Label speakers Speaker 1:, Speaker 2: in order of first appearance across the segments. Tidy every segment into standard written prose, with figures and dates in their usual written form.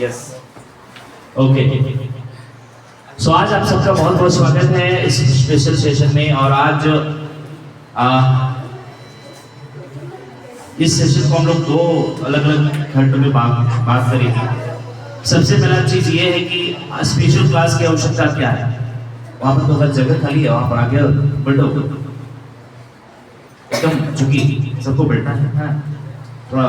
Speaker 1: Yes okay. सो आज आप सबका बहुत बहुत स्वागत है इस स्पेशल सेशन में। और आज इस सेशन को हम लोग दो अलग अलग खंड में बात करेंगे। सबसे पहला चीज ये है कि स्पेशल क्लास की आवश्यकता क्या है। वहां पर तो हर जगह खाली है, वहां पर आगे बैठो एकदम झुकी, सबको बैठना है। हाँ थोड़ा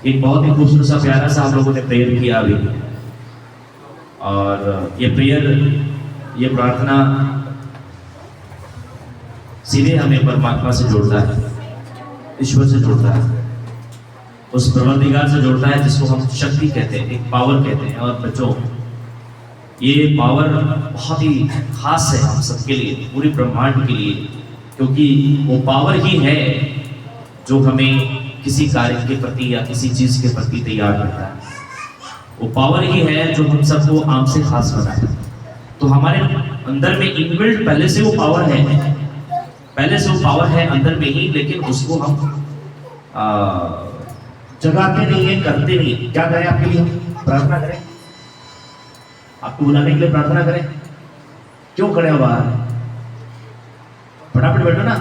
Speaker 1: एक बहुत ही खूबसूरत सा प्यारा सा हम लोगों ने प्रेयर किया अभी। और ये प्रेयर, ये प्रार्थना सीधे हमें परमात्मा से जोड़ता है, ईश्वर से जोड़ता है, उस परवरदिगार से जोड़ता है जिसको हम शक्ति कहते हैं, एक पावर कहते हैं। और बच्चों ये पावर बहुत ही खास है हम सबके लिए, पूरे ब्रह्मांड के लिए, क्योंकि वो पावर ही है जो हमें किसी कार्य के प्रति या किसी चीज के प्रति तैयार करता है। वो पावर ही है जो हम सबको आम से खास बनाता है। तो हमारे अंदर में इनबिल्ट पहले से वो पावर है, पहले से वो पावर है अंदर में ही, लेकिन उसको हम जगाते नहीं है, करते नहीं है। क्या करें आपके लिए? प्रार्थना करें, आपको बुलाने के लिए प्रार्थना करें। क्यों खड़े हो बाहर? फटाफट बैठो ना।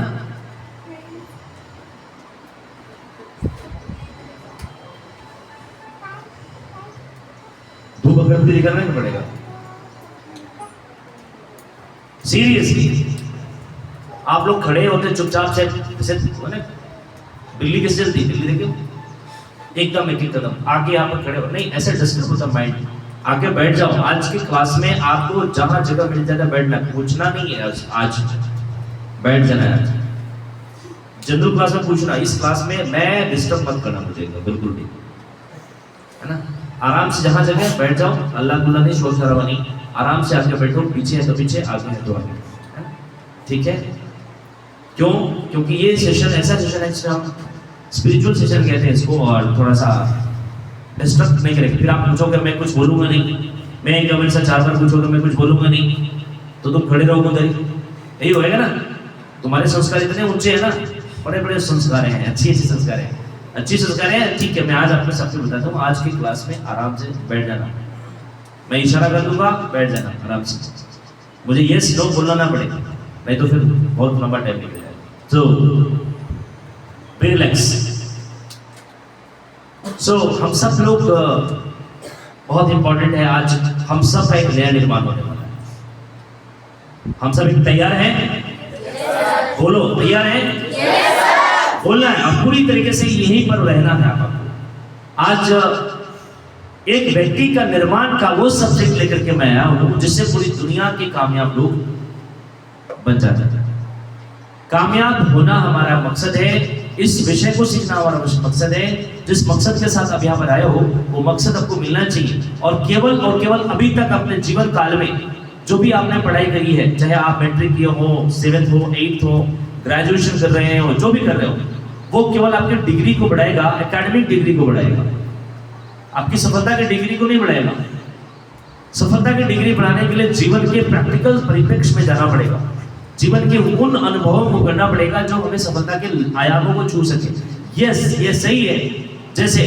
Speaker 1: धूप अगरबत्ती निकलना ही पड़ेगा। सीरियसली आप लोग खड़े होते चुपचाप से, जैसे बिल्ली कैसे चलती है, बिल्ली देखो एकदम एक कदम आगे यहाँ पर खड़े हो, नहीं ऐसे डिस्टर्ब होता माइंड। आगे बैठ जाओ। आज की क्लास में आपको जहां जगह मिल जाता है बैठना, पूछना नहीं है। आज बैठ जाना है। जनरल क्लास में पूछना, इस क्लास में मैं डिस्टर्ब मत करना मुझे, बिल्कुल नहीं, है ना। आराम से जहां जगह बैठ जाओ, अल्लाह गुल्ला नहीं, शोर शराबा नहीं, आराम से आके बैठो। पीछे है तो पीछे, आगे है तो आगे, ठीक है। क्यों? क्योंकि ये सेशन ऐसा सेशन है जिसमें हम स्पिरिचुअल सेशन कहते हैं इसको, और थोड़ा सा डिस्टर्ब नहीं करेंगे। फिर आप पूछोगे मैं कुछ बोलूंगा नहीं, मैं एक कमेंट से 4 बार पूछोगे मैं कुछ बोलूंगा नहीं, तो तुम खड़े रहोगे उधर ही, यही होएगा ना। तुम्हारे संस्कार इतने ऊंचे हैं ना, बड़े बड़े संस्कार हैं, अच्छी अच्छी संस्कार है, अच्छी संस्कार है। ठीक है, मैं आज आपको सबसे बताता हूँ। आज की क्लास में आराम से बैठ जाना, मैं इशारा कर दूंगा, बैठ जाना आराम से। मुझे यस नो बोलना ना पड़े, नहीं तो फिर बहुत लंबा टाइम निकल जाएगा। तो रिलैक्स। सो हम सब लोग, बहुत इंपॉर्टेंट है आज, हम सब का एक नया निर्माण होने वाला है। हम सब एक तैयार हैं? बोलो तैयार हैं? बोलना है, और पूरी तरीके से यहीं पर रहना है आपको। आज एक व्यक्ति का निर्माण का वो सब्जेक्ट लेकर के मैं आया हूं जिससे पूरी दुनिया के कामयाब लोग बन जाते हैं। कामयाब होना हमारा मकसद है, इस विषय को सीखना हमारा मकसद है। जिस मकसद के साथ आप यहाँ पर आए हो वो मकसद आपको मिलना चाहिए। और केवल अभी तक अपने जीवन काल में जो भी आपने पढ़ाई करी है, चाहे आप मैट्रिक किए हो, 7th हो, 8th हो, ग्रेजुएशन कर रहे हो, जो भी कर रहे हो, वो केवल आपकी डिग्री को बढ़ाएगा, एकेडमिक डिग्री को बढ़ाएगा, आपकी सफलता की डिग्री को नहीं बढ़ाएगा। सफलता की डिग्री बढ़ाने के लिए जीवन के प्रैक्टिकल परिप्रेक्ष्य में जाना पड़ेगा, जीवन के उन अनुभवों को करना पड़ेगा जो हमें सफलता के आयामों को छू सके। यस, ये सही है। जैसे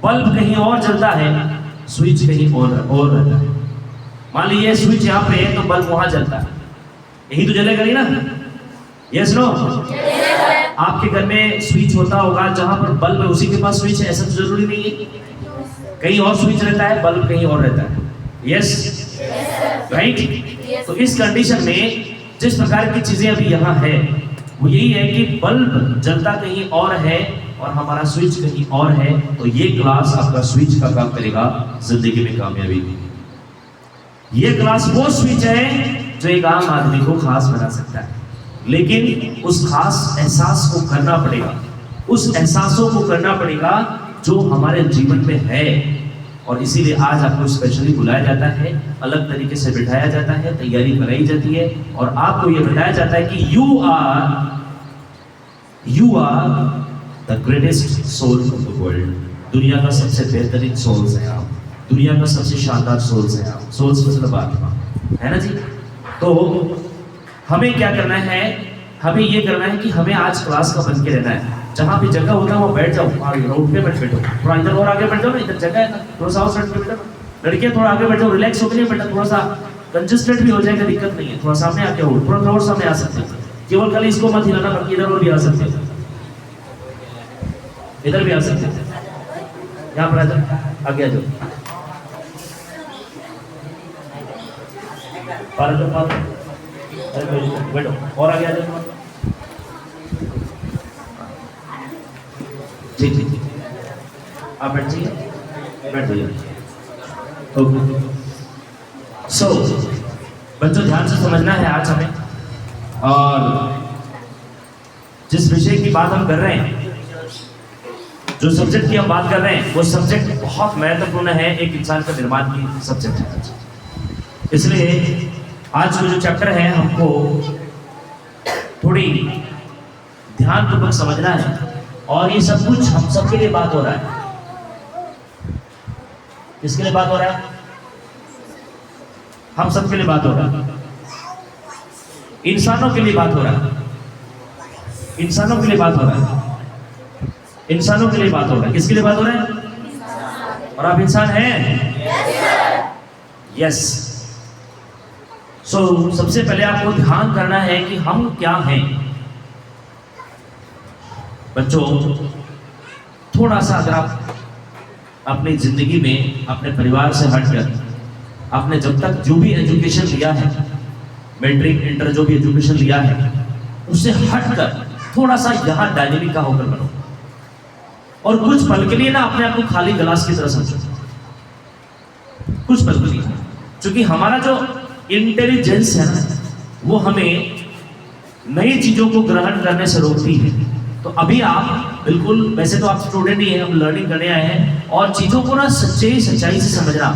Speaker 1: बल्ब कहीं और जलता है, स्विच कहीं और रहता है। मान लीजिए स्विच यहाँ पे है तो बल्ब वहां जलता है, यही तो जलेगा नहीं ना। Yes no? आपके घर में स्विच होता होगा, जहां पर बल्ब है उसी के पास स्विच है, ऐसा तो जरूरी नहीं है। कहीं और स्विच रहता है, बल्ब कहीं और रहता है। Yes right. तो इस कंडीशन में जिस प्रकार की चीजें अभी यहाँ है वो यही है कि बल्ब जलता कहीं और है और हमारा स्विच कहीं और है। तो ये क्लास आपका स्विच का काम करेगा जिंदगी में कामयाबी। ये क्लास वो स्विच है जो एक आम आदमी को खास बना सकता है, लेकिन उस खास एहसास को करना पड़ेगा, उस एहसासों को करना पड़ेगा जो हमारे जीवन में है। और इसीलिए आज आपको स्पेशली बुलाया जाता है, अलग तरीके से बिठाया जाता है, तैयारी कराई जाती है और आपको यह बताया जाता है कि you are the greatest soul of the world. दुनिया का सबसे बेहतरीन सोल्स है आप, दुनिया का सबसे शानदार सोल्स है आप। सोल्स मतलब आत्मा, है ना जी। तो हमें क्या करना है हमें ये करना है कि हमें आज क्लास का बन के रहना है। जहाँ भी जगह होता है वो बैठ जाओ, रोड पे बैठो, थोड़ा इधर और आगे बैठ जाओ ना, इधर जगह है ना, थोड़ा सा और साइड पे बैठो, लड़के थोड़ा आगे बैठ जाओ, रिलैक्स होकर नहीं बैठा, थोड़ा सा कंजस्टेड भी हो जाएगा, दिक्कत नहीं है, थोड़ा सामने आके हो, थोड़ा और सामने आ सकते हो, केवल खाली इसको मत हिलाना, बाकी इधर और भी आ सकते हो, इधर भी आ सकते हो, यहाँ पर आ जाओ, आगे आ जाओ, बैठो और आगे आ जाओ, ठीक ठीक, आप बैठ जाइए, बैठ जाइए। ओके, सो बच्चों ध्यान से समझना है आज हमें, और जिस विषय की बात हम कर रहे हैं, जो सब्जेक्ट की हम बात कर रहे हैं, वो सब्जेक्ट बहुत महत्वपूर्ण है, एक इंसान का निर्माण की सब्जेक्ट है। इसलिए आज का जो चैप्टर है हमको थोड़ी ध्यानपूर्वक समझना है, और ये सब कुछ हम सबके लिए बात हो रहा है। किसके लिए बात हो रहा है? हम सबके लिए बात हो रहा है, इंसानों के लिए बात हो रहा है, इंसानों के लिए बात हो रहा है, इंसानों के लिए बात हो रहा है। किसके लिए बात हो रहा है? और आप इंसान हैं? यस। सो सबसे पहले आपको ध्यान करना है कि हम क्या हैं। बच्चों थोड़ा सा अगर आप अपनी जिंदगी में अपने परिवार से हटकर, आपने जब तक जो भी एजुकेशन लिया है, मैट्रिक इंटर जो भी एजुकेशन लिया है, उससे हटकर थोड़ा सा यहाँ डायनेमिक का होकर बनो, और कुछ पल के लिए ना अपने आप को खाली गिलास की तरह समझो, कुछ पल के लिए, क्योंकि हमारा जो इंटेलिजेंस है ना, वो हमें नई चीजों को ग्रहण करने से रोकती है। तो अभी आप बिल्कुल, वैसे तो आप स्टूडेंट ही हैं, हम लर्निंग करने आए हैं, और चीजों को ना सच्चाई से समझना,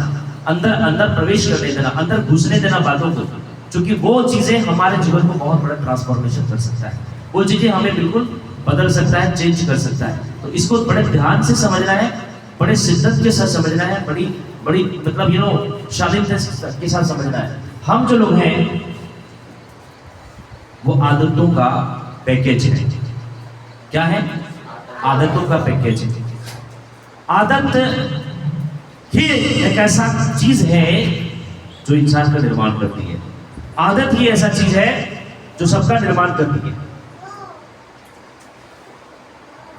Speaker 1: अंदर अंदर प्रवेश करने देना, अंदर घुसने देना बातों को, क्योंकि वो चीजें हमारे जीवन को बहुत बड़ा ट्रांसफॉर्मेशन कर सकता है, वो चीजें हमें बिल्कुल बदल सकता है, चेंज कर सकता है। तो इसको बड़े ध्यान से समझना है, बड़े शिद्दत के साथ समझना है, बड़ी बड़ी मतलब शालीनता के साथ समझना है। हम जो लोग हैं वो आदतों का पैकेज है। क्या है? आदतों का पैकेज है। आदत ही एक ऐसा चीज है जो इंसान का निर्माण करती है। आदत ही ऐसा चीज है जो सबका निर्माण करती है।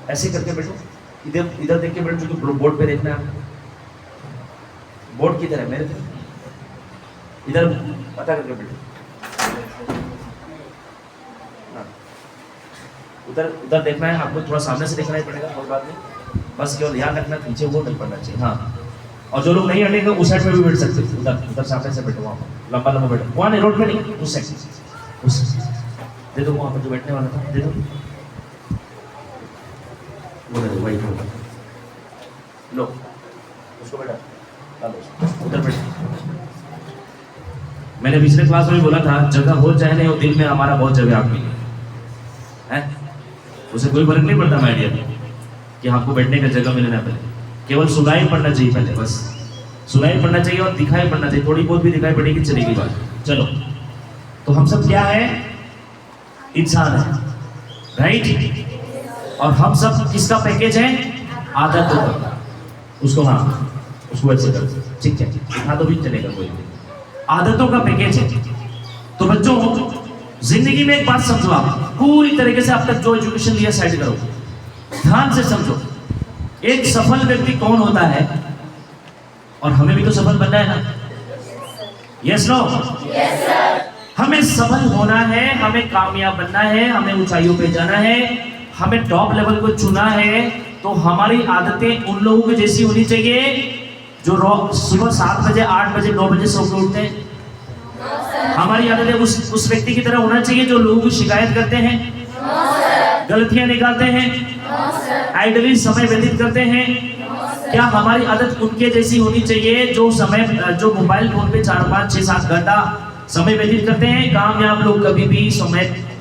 Speaker 1: ऐसे करके बैठो, इधर इधर देख के बैठो, जो बोर्ड पे देखना है। बोर्ड किधर है? मेरे तरफ, इधर पता करके बैठो। उधर उधर देखना है आपको, थोड़ा सामने से देखना ही पड़ेगा, कोई बात नहीं, बस केवल ध्यान रखना पीछे वो नहीं पड़ना चाहिए। हाँ, और जो लोग नहीं हटेंगे उस साइड पे भी बैठ सकते हैं, उधर उधर सामने से बैठो, वहाँ पर लंबा लंबा बैठो, वहाँ नहीं, रोड पे नहीं, उस साइड, उस दे दो, वहाँ पर जो बैठने वाला था दे दो, वो दे दो, वही लो, उसको बैठा, उधर बैठ। मैंने पिछले क्लास में बोला था, जगह हो चाहे नहीं हो, दिल में हमारा बहुत जगह आपकी है, उसे कोई फर्क नहीं पड़ता आइडिया कि आपको बैठने का जगह मिलना पहले, केवल सुनाई पड़ना चाहिए पहले, बस सुनाई पड़ना चाहिए और दिखाई पड़ना चाहिए, थोड़ी बहुत भी दिखाई पड़ेगी चलेगी बात। चलो, तो हम सब क्या है? इंसान है, राइट? और हम सब किसका पैकेज है? आदतों का। उसको हाँ, उसको ऐसे कर, ठीक है, हाँ तो भी चलेगा, कोई आदतों का पैकेज है। तो बच्चों जिंदगी में एक बात समझो, आप पूरी तरीके से अब तक जो एजुकेशन लिया साइड करो, ध्यान से समझो, एक सफल व्यक्ति कौन होता है? और हमें भी तो सफल बनना है ना, यस नो? Yes sir. हमें सफल होना है, हमें कामयाब बनना है, हमें ऊंचाइयों पे जाना है, हमें टॉप लेवल को चुना है। तो हमारी आदतें उन लोगों की जैसी होनी चाहिए जो सुबह 7 बजे 8 बजे 9 बजे सो के उठते हैं। हमारी आदतें उस व्यक्ति की तरह होना चाहिए जो लोगों की शिकायत करते हैं, गलतियां निकालते हैं, आइडली समय व्यतीत करते हैं। क्या हमारी आदत उनके जैसी होनी चाहिए जो मोबाइल फोन पे 4 5 6 7 घंटा समय व्यतीत करते हैं? कामयाब लोग कभी भी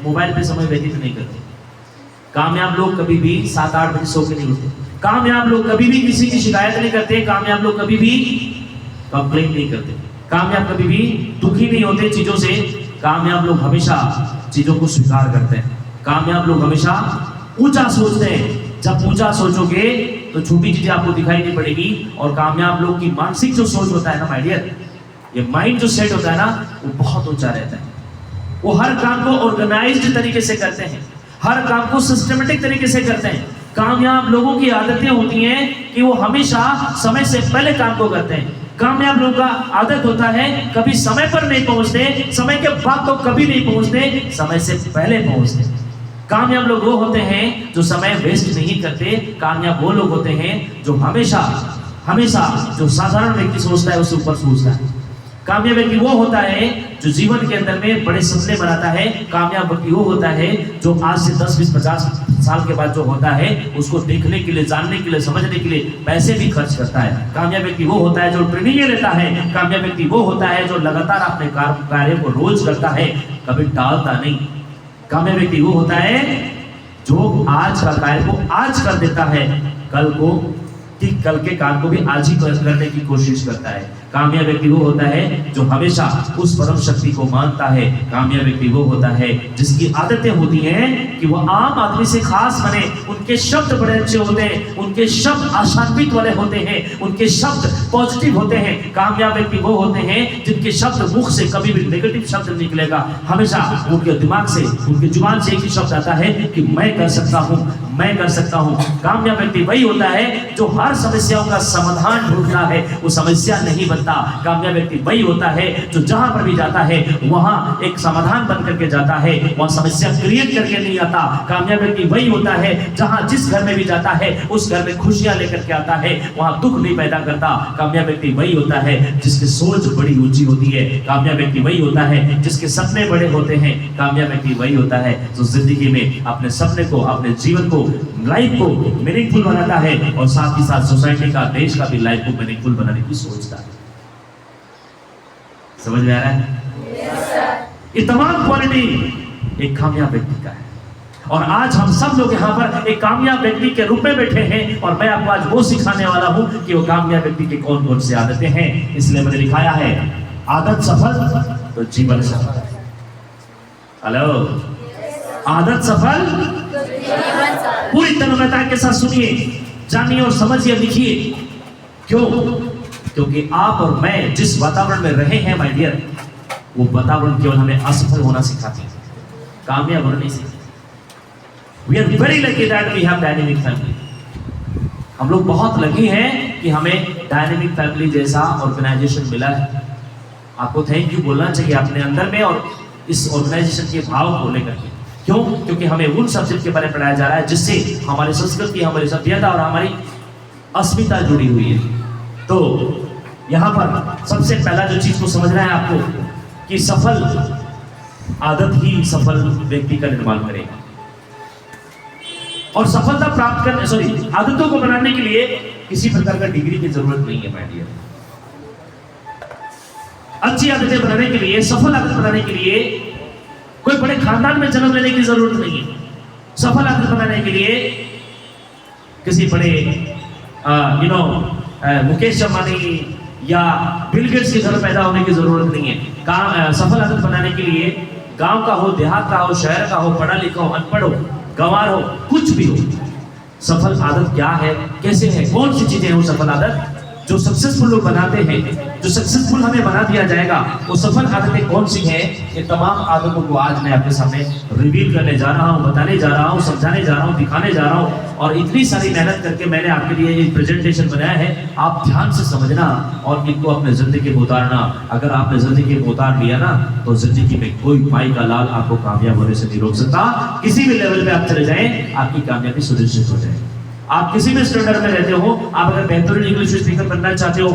Speaker 1: मोबाइल पे समय व्यतीत नहीं करते। कामयाब लोग कभी भी 7 8 बजे सो के नहीं उठते। कामयाब लोग कभी भी किसी की शिकायत नहीं करते। कामयाब लोग कभी भी कंप्लेन नहीं करते। कामयाब कभी भी दुखी नहीं होते चीजों से। कामयाब लोग हमेशा चीजों को स्वीकार करते हैं। कामयाब लोग हमेशा ऊंचा सोचते हैं। जब ऊंचा सोचोगे तो छोटी चीजें आपको दिखाई नहीं पड़ेगी। और कामयाब लोग की मानसिक जो सोच होता है ना माय डियर, ये माइंड जो सेट होता है ना, वो बहुत ऊंचा रहता है। वो हर काम को ऑर्गेनाइज्ड तरीके से करते हैं, हर काम को सिस्टमेटिक तरीके से करते हैं। कामयाब लोगों की आदतें होती हैं कि वो हमेशा समय से पहले काम को करते हैं। कामयाब लोगों का आदत होता है कभी समय पर नहीं पहुंचते, समय के बाद तो कभी नहीं पहुंचते, समय से पहले पहुंचते। कामयाब लोग वो होते हैं जो समय वेस्ट नहीं करते। कामयाब वो लोग होते हैं जो हमेशा हमेशा जो साधारण व्यक्ति सोचता है उससे ऊपर सोचता है। कामयाब व्यक्ति वो होता है जो जीवन के अंदर में बड़े सपने बनाता है। कामयाब व्यक्ति वो होता है जो आज से 10, 20, 50 साल के बाद जो होता है उसको देखने के लिए, जानने के लिए, समझने के लिए पैसे भी खर्च करता है। कामयाब व्यक्ति वो होता है जो ट्रेनिंग लेता है। कामयाब व्यक्ति वो होता है जो लगातार अपने कार्य को रोज करता है, कभी टालता नहीं। कामयाब व्यक्ति वो होता है जो आज का कार्य को आज कर देता है, कल को ठीक कल के काम को भी आज ही करने की कोशिश करता है। कामयाब व्यक्ति वो होता है जो हमेशा उस परम शक्ति को मानता है। कामयाब व्यक्ति वो होता है जिसकी आदतें होती हैं कि वो आम आदमी से खास बने। उनके शब्द बड़े अच्छे होते हैं, उनके शब्द आशान्वित वाले होते हैं, उनके शब्द पॉजिटिव होते हैं। कामयाब व्यक्ति वो होते हैं जिनके शब्द मुख से कभी भी नेगेटिव शब्द नहीं निकलेगा। हमेशा उनके दिमाग से, उनकी जुबान से एक ही शब्द आता है कि मैं कर सकता हूँ, मैं कर सकता हूँ। कामयाब व्यक्ति वही होता है जो हर समस्याओं का समाधान ढूंढता है, वो समस्या नहीं बनता। कामयाब व्यक्ति वही होता है जो जहां पर भी जाता है वहां एक समाधान बन करके जाता है, वहां समस्या क्रिएट करके नहीं आता। कामयाब व्यक्ति वही होता है जहां जिस घर में भी जाता है उस घर में खुशियां लेकर के आता है, वहां दुख नहीं पैदा करता। कामयाब व्यक्ति वही होता है जिसकी सोच बड़ी ऊंची होती है। कामयाब व्यक्ति वही होता है जिसके सपने बड़े होते हैं। कामयाब व्यक्ति वही होता है जो जिंदगी में अपने सपने को, अपने जीवन को, लाइफ को मीनिंगफुल बनाता है और साथ ही साथ सोसाइटी का, देश का भी लाइफ को मीनिंगफुल बनाने की सोचता है। समझ में आ रहा है? ये तमाम क्वालिटी एक कामयाब व्यक्ति का है। और आज हम सब लोग यहाँ पर एक कामयाब व्यक्ति के रूप में बैठे हैं और मैं आपको आज वो सिखाने वाला हूं कि वो कामयाब व्यक्ति की कौन कौन सी आदतें हैं। इसलिए मैंने लिखाया है आदत सफल तो जीवन सफल। हेलो, आदत सफल, पूरी तन्मयता के साथ सुनिए, जानिए और समझिए, लिखिए। क्यों? क्योंकि आप और मैं जिस वातावरण में रहे हैं माय डियर, वो वातावरण केवल हमें असफल होना सिखाती है, कामयाब होना नहीं सिखाती। We are very lucky that we have dynamic family. हम लोग बहुत लकी हैं कि हमें डायनेमिक फैमिली जैसा ऑर्गेनाइजेशन मिला है। आपको थैंक यू बोलना चाहिए अपने अंदर में और इस ऑर्गेनाइजेशन के भाव को लेकर के। क्यों? क्योंकि हमें उन सब्जेक्ट के बारे में पढ़ाया जा रहा है जिससे हमारी संस्कृति, हमारी सभ्यता और हमारी अस्मिता जुड़ी हुई है। तो यहाँ पर सबसे पहला जो चीज को समझना है आपको कि सफल आदत ही सफल व्यक्ति का निर्माण करेगा। और सफलता प्राप्त करने, आदतों को बनाने के लिए किसी प्रकार का डिग्री की जरूरत नहीं है माय डियर। अच्छी आदतें बनाने के लिए, सफल आदत बनाने के लिए कोई बड़े खानदान में जन्म लेने की जरूरत नहीं है। सफल आदत बनाने के लिए किसी बड़े मुकेश अंबानी या बिल गेट्स के घर पैदा होने की जरूरत नहीं है। सफल आदत बनाने के लिए गांव का हो, देहात का हो, शहर का हो, पढ़ा लिखा हो, अनपढ़ हो, गंवार हो, कुछ भी हो, सफल आदत क्या है, कैसे है, कौन सी चीजें हैं वो सफल आदत जो सक्सेसफुल लोग बनाते हैं, जो सक्सेसफुल हमें बना दिया जाएगा, वो सफल आदतें कौन सी हैं? ये तमाम आदतों को आज मैं आपके सामने रिवील करने जा रहा हूँ, बताने जा रहा हूँ, समझाने जा रहा हूँ, दिखाने जा रहा हूँ। और इतनी सारी मेहनत करके मैंने आपके लिए ये प्रेजेंटेशन बनाया है। आप ध्यान से समझना और इनको अपने जिंदगी में उतारना। अगर आपने जिंदगी में उतार लिया ना तो जिंदगी में कोई माई का लाल आपको कामयाब होने से नहीं रोक सकता। किसी भी लेवल पे आप चले जाएं, आपकी कामयाबी सुनिश्चित हो जाए। आप किसी भी स्टैंडर्ड में रहते हो, आप अगर बेहतरीन इंग्लिश स्पीकर बनना चाहते हो,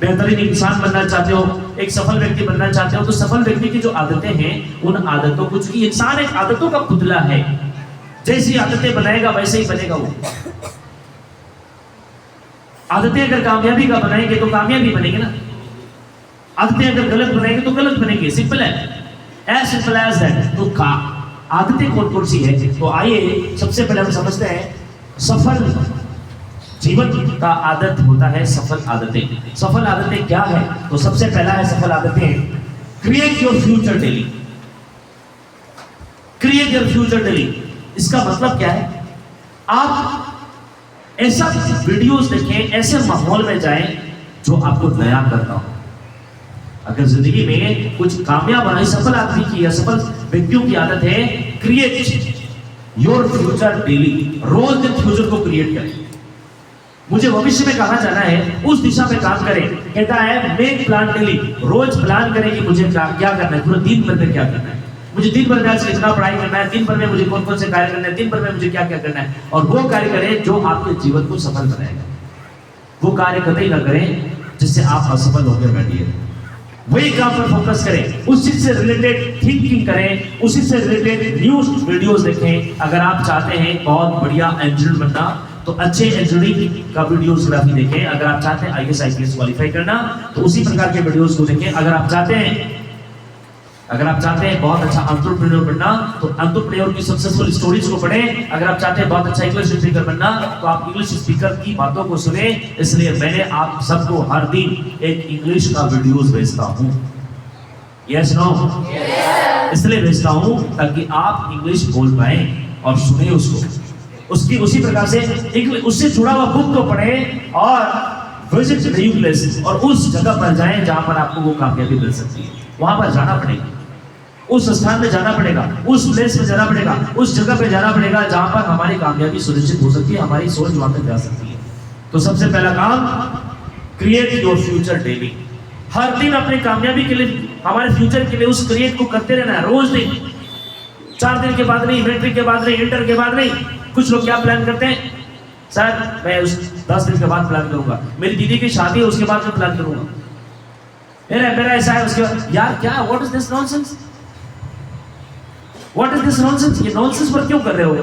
Speaker 1: बेहतरीन इंसान बनना चाहते हो, एक सफल व्यक्ति बनना चाहते हो, तो सफल व्यक्ति की जो आदतें हैं उन आदतों को, चूंकि इंसान एक आदतों का पुतला है, जैसी आदतें बनाएगा वैसे ही बनेगा वो। आदतें अगर कामयाबी का बनाएंगे तो कामयाबी बनेगी ना, आदतें अगर गलत बनाएंगे तो गलत बनेगी। सिंपल है, एज सिंपल एज दैट। तो आदतें कौन कौन सी है? तो आइए सबसे पहले हम समझते हैं सफल जीवन का आदत होता है सफल आदतें। सफल आदतें क्या है? तो सबसे पहला है सफल आदतें, create your future daily. Create your future daily. इसका मतलब क्या है? आप ऐसा वीडियोस देखें, ऐसे माहौल में जाएं जो आपको नया करता हो। अगर जिंदगी में कुछ कामयाब और सफल आदमी की या सफल व्यक्तियों की आदत है क्रिएट योर फ्यूचर डेली, रोज दिन फ्यूचर को क्रिएट करें। मुझे भविष्य में कहां जाना है उस दिशा में काम करें। कहता है मेक प्लान डेली, रोज प्लान करें कि मुझे क्या करना है, पूरा दिन भर में क्या करना है, मुझे दिन भर में आज कितना पढ़ाई करना है, दिन भर में मुझे कौन कौन से कार्य करना है, दिन भर में मुझे क्या क्या करना है, और वो कार्य करें जो आपके जीवन को सफल बनाएगा। वो कार्य कतई ना करें जिससे आप असफल होकर बैठिए। वही काम पर फोकस करें, उस चीज से रिलेटेड थिंकिंग करें, उसी से रिलेटेड न्यूज वीडियोस देखें। अगर आप चाहते हैं बहुत बढ़िया इंजीनियर बनना तो अच्छे इंजीनियरिंग का वीडियोग्राफी देखें। अगर आप चाहते हैं आईएएस आईपीएस क्वालिफाई करना तो उसी प्रकार के वीडियोस को देखें। अगर आप चाहते हैं बहुत अच्छा एंटरप्रेन्योर बनना तो एंटरप्रेन्योर की सक्सेसफुल स्टोरीज को पढ़ें। अगर आप चाहते हैं बहुत अच्छा इंग्लिश स्पीकर बनना तो आप इंग्लिश स्पीकर की बातों को सुने। इसलिए मैंने आप सबको हर दिन एक इंग्लिश का वीडियोस भेजता हूं। Yes no? इसलिए भेजता हूं ताकि आप इंग्लिश बोल पाए और सुने उसको। उसकी उसी प्रकार से उससे जुड़ा हुआ बुक को पढ़ें और विजिट न्यू प्लेस, और उस जगह पर जाएं जहां पर आपको वो कामयाबी मिल सकती है। वहां पर जाना पड़ेगा, उस स्थान में जाना पड़ेगा, उस प्लेस में जाना पड़ेगा, उस जगह पे जाना पड़ेगा जहां पर हमारी कामयाबी सुनिश्चित हो सकती है, हमारी सोच वहां तक जा सकती है। तो सबसे पहला काम क्रिएट योर फ्यूचर डेली। हर दिन अपनी कामयाबी के लिए, हमारे फ्यूचर के लिए उस क्रिएट को करते रहना है रोज दिन। 4 दिन के बाद नहीं, मैट्रिक के बाद नहीं, इंटर के बाद नहीं। कुछ लोग क्या प्लान करते हैं, सर मैं उस 10 दिन के बाद प्लान करूंगा, मेरी दीदी की शादी है उसके बाद मैं प्लान करूंगा, मेरा ऐसा है उसके बाद। यार क्या, what is this nonsense, what is this nonsense? ये नॉनसेंस पर क्यों कर रहे हो?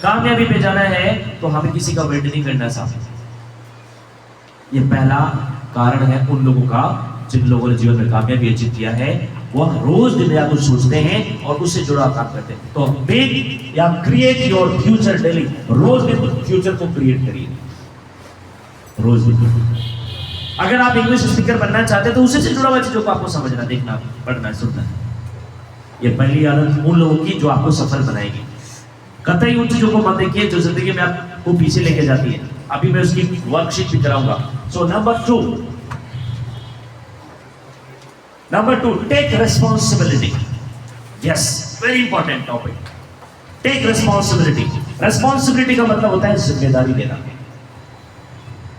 Speaker 1: कामयाबी पे जाना है तो हमें किसी का वेट नहीं करना साहब। ये पहला कारण है उन लोगों का जिन लोगों ने जीवन में कामयाबी अचीव किया है, वह रोज दिन या कुछ सोचते हैं और उससे जुड़ा काम करते हैं। तो मेक या क्रिएट योर फ्यूचर डेली, रोज दिन फ्यूचर को क्रिएट करिए, रोज दिन। अगर आप इंग्लिश स्पीकर बनना चाहते हैं तो उससे जुड़ा हुआ चीजों को आपको समझना, देखना, पढ़ना, सुनना। ये पहली आदत उन लोगों की जो आपको सफल बनाएगी। कतई उन चीजों को मत देखिए जो जिंदगी में आपको पीछे लेके जाती है। अभी मैं उसकी वर्कशीट भी कराऊंगा। So number two, take responsibility. Yes, very important topic. Take responsibility. Responsibility का मतलब होता है जिम्मेदारी लेना।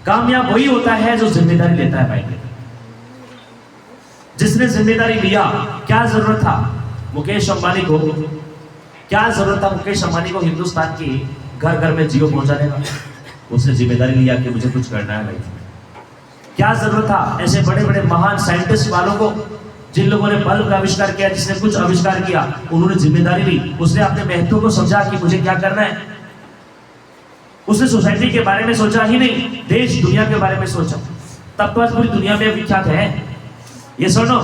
Speaker 1: कामयाब वही होता है जो जिम्मेदारी लेता है भाई। जिसने जिम्मेदारी लिया, क्या जरूरत था मुकेश अंबानी को, क्या जरूरत था मुकेश अंबानी को हिंदुस्तान की घर घर में जियो पहुंचाने का? उसने जिम्मेदारी लिया कि मुझे कुछ करना है भाई। क्या जरूरत था ऐसे बड़े बड़े महान साइंटिस्ट वालों को, जिन लोगों ने बल्ब का आविष्कार किया, जिसने कुछ आविष्कार किया, उन्होंने जिम्मेदारी ली। उसने अपने महत्व को समझा कि मुझे क्या करना है। उसने सोसाइटी के बारे में सोचा ही नहीं, देश दुनिया के बारे में सोचा। तब तो आज पूरी दुनिया में विख्यात है। ये सुनो,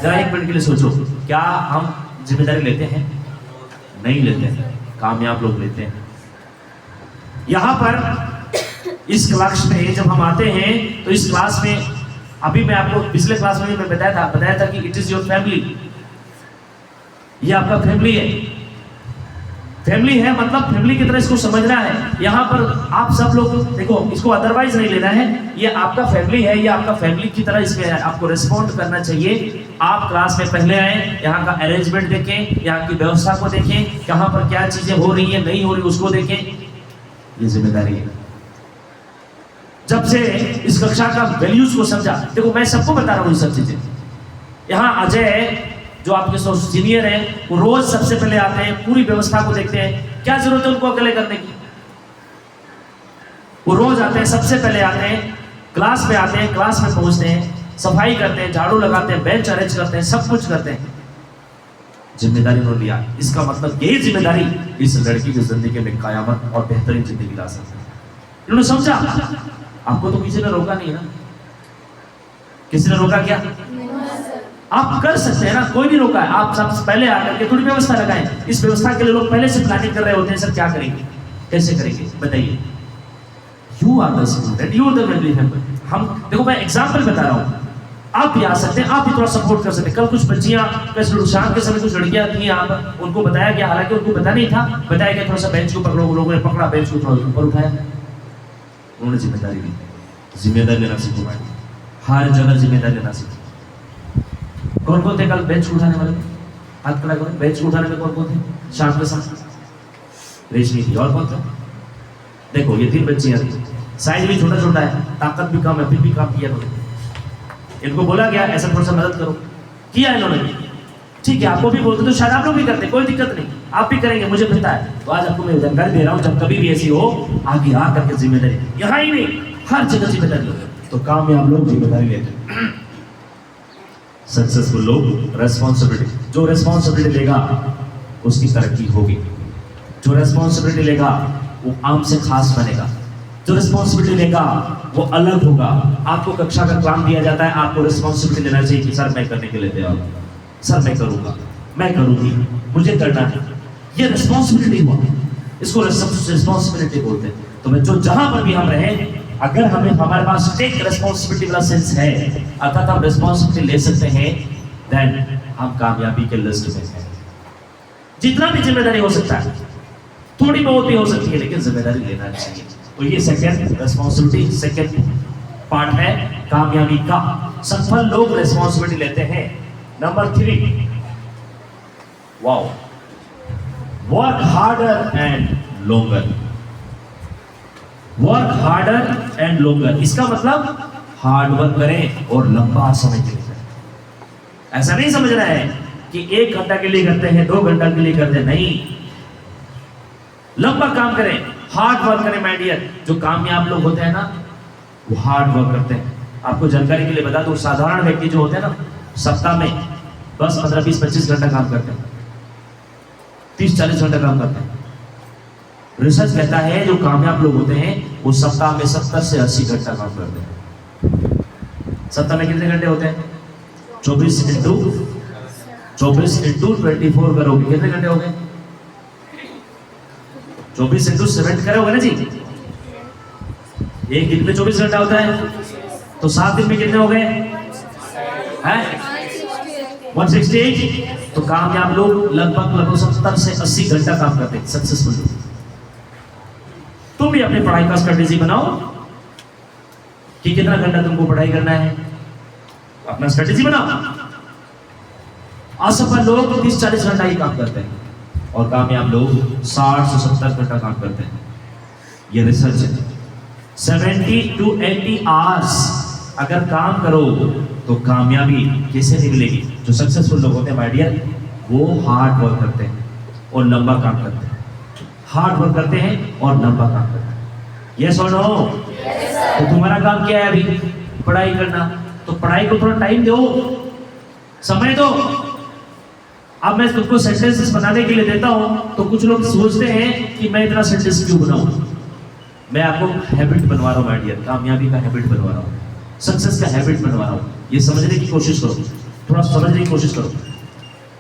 Speaker 1: जरा एक मिनट के लिए सोचो, क्या हम जिम्मेदारी लेते हैं? नहीं लेते हैं। कामयाब लोग लेते हैं। यहां पर इस क्लास में जब हम आते हैं तो इस क्लास में, अभी मैं आपको पिछले क्लास में भी मैं बताया था कि इट इज योर फैमिली। ये आपका फैमिली है। फैमिली है मतलब फैमिली की तरह इसको समझना है। यहाँ पर आप सब लोग देखो, इसको अदरवाइज नहीं लेना है। ये आपका फैमिली है, ये आपका फैमिली की तरह इसमें आपको रिस्पॉन्ड करना चाहिए। आप क्लास में पहले आए, यहाँ का अरेंजमेंट देखें, यहाँ की व्यवस्था को देखें, कहाँ पर क्या चीजें हो रही है नहीं हो रही उसको देखें। ये जिम्मेदारी है। जब से इस कक्षा का वैल्यूज को समझा, देखो मैं सबको बता रहा हूँ ये सब चीजें। यहाँ अजय जो आपके सीनियर हैं, वो रोज सबसे पहले आते हैं, पूरी व्यवस्था को देखते हैं। क्या जरूरत है उनको अकेले करने की? वो रोज आते हैं, सबसे पहले आते हैं, क्लास में आते हैं, क्लास में पहुंचते हैं, सफाई करते हैं, झाड़ू लगाते हैं, बेंच अरेंज करते हैं, सब कुछ करते हैं। जिम्मेदारी उन्होंने लिया। इसका मतलब यही जिम्मेदारी इस लड़की की जिंदगी में कयामत और बेहतरीन जिंदगी ला सकती है। इन्होंने समझा। आपको तो किसी ने रोका नहीं ना? किसी ने रोका क्या? आप कर सकते हैं ना, कोई नहीं रोका है। आप सबसे पहले आकर के थोड़ी व्यवस्था लगाएं। इस व्यवस्था के लिए लोग पहले से प्लानिंग कर रहे होते हैं। सर क्या करेंगे, कैसे करेंगे, बताइए। You are the student, you are the family member. हम देखो, मैं एग्जांपल बता रहा हूं। आप भी आ सकते हैं, आप भी थोड़ा सपोर्ट कर सकते हैं। कल कुछ बच्चियां शाम के समय कुछ लड़कियां थी यहाँ पर, उनको बताया गया, हालांकि उनको पता नहीं था, बताया गया थोड़ा सा बेंच को पकड़ो, लोगों ने पकड़ा, बेंच को थोड़ा ऊपर उठाया, उन्होंने जिम्मेदारी ली। जिम्मेदारी लेना सीखो भाई, हर जगह जिम्मेदारी लेना सीखो। कौन कौन थे कल बेंच उठाने वाले? हाथ खड़ा करो। बेंच उठाने में कौन कौन थे शाम के समय? रेशमी थी, और कौन था? देखो ये 3 बच्चियां थी, साइज भी छोटा छोटा है, ताकत भी कम है, फिर भी काम किया उन्होंने। इनको बोला गया ऐसा थोड़ा सा मदद करो, किया इन्होंने। ठीक है, आपको भी बोलते तो शायद आप लोग भी करते, कोई दिक्कत नहीं, आप भी करेंगे, मुझे पता है। तो आज आपको मैं जानकारी दे रहा हूँ, जब कभी भी ऐसी हो, आगे आ करके जिम्मेदारी, यहाँ ही नहीं हर जगह जिम्मेदारी लो। तो काम में आप लोग जिम्मेदारी लेते हैं। सक्सेसफुल लोग रेस्पॉन्सिबिलिटी, जो रेस्पॉन्सिबिलिटी लेगा उसकी तरक्की होगी। जो रेस्पॉन्सिबिलिटी लेगा वो आम से खास बनेगा। जो रिस्पॉन्सिबिलिटी लेगा वो अलग होगा। आपको कक्षा का काम दिया जाता है, आपको रिस्पॉन्सिबिलिटी लेना चाहिए कि सर मैं करने के लिए तैयार हूँ, सर मैं करूँगा, मैं करूँगी, मुझे करना है। ये रिस्पॉन्सिबिलिटी हुआ, इसको रिस्पॉन्सिबिलिटी बोलते हैं। तो मैं जो जहाँ पर भी हम रहें, अगर हमें हमारे पास टेक रिस्पॉन्सिबिलिटी वाला सेंस है, अर्थात हम रिस्पॉन्सिबिलिटी ले सकते हैं, देन हम कामयाबी के लिस्ट में हैं। जितना भी जिम्मेदारी हो सकता है, थोड़ी बहुत भी हो सकती है, लेकिन जिम्मेदारी लेना चाहिए। तो ये सेकंड रिस्पॉन्सिबिलिटी, सेकंड पार्ट है कामयाबी का। सफल लोग रिस्पॉन्सिबिलिटी लेते हैं। Number 3, wow, work harder and longer. Work harder and longer, इसका मतलब हार्ड वर्क करें और लंबा समय के लिए करें। ऐसा नहीं समझना है कि 1 घंटा के लिए करते हैं, 2 घंटा के लिए करते हैं, नहीं, लंबा काम करें, हार्ड वर्क करें। माय डियर, जो कामयाब लोग होते हैं ना, वो हार्ड वर्क करते हैं। आपको जानकारी के लिए बता दूं, साधारण व्यक्ति जो होते हैं ना, सप्ताह में बस 15, 20, 25 घंटा काम करते हैं, 30, 40 घंटा काम करते हैं। रिसर्च कहता है जो कामयाब लोग होते हैं वो सप्ताह में 70 से 80 घंटा काम करते हैं। सप्ताह में कितने घंटे होते हैं? 24 इंटू 24 करोगे, कितने घंटे हो गए? 24 इंटू 7 करोगे ना जी। एक दिन में 24 घंटा होता है, तो 7 दिन में कितने हो गए हैं? 168। तो कामयाब लोग लगभग 70 से 80 घंटा काम करते हैं, सक्सेसफुल लोग। तुम भी अपनी पढ़ाई का स्ट्रेटेजी बनाओ कि कितना घंटा तुमको पढ़ाई करना है, अपना स्ट्रेटेजी बनाओ। असफल लोग 30-40 घंटा ही काम करते हैं और कामयाब लोग 60 से 70 घंटा काम करते हैं। यह रिसर्च है। 70 to 80 आवर्स अगर काम करो तो कामयाबी कैसे निकलेगी? जो सक्सेसफुल लोग होते हैं माय डियर, वो हार्ड वर्क करते हैं और लंबा काम करते हैं। हार्ड वर्क करते हैं और लंबा काम करते हैं। यस और नो? तो तुम्हारा काम क्या है अभी? पढ़ाई करना। तो पढ़ाई को थोड़ा टाइम दो, समय दो। अब मैं तुमको सेंटेंसेस बनाने के लिए देता हूं, तो कुछ लोग सोचते हैं कि मैं इतना सेंटेंस क्यों बनाऊं। मैं आपको हैबिट बनवा रहा हूं माय डियर, कामयाबी का हैबिट बनवा रहा हूं, सक्सेस का हैबिट बनवा रहा हूं। ये समझने की कोशिश करो, थोड़ा समझने की कोशिश करो।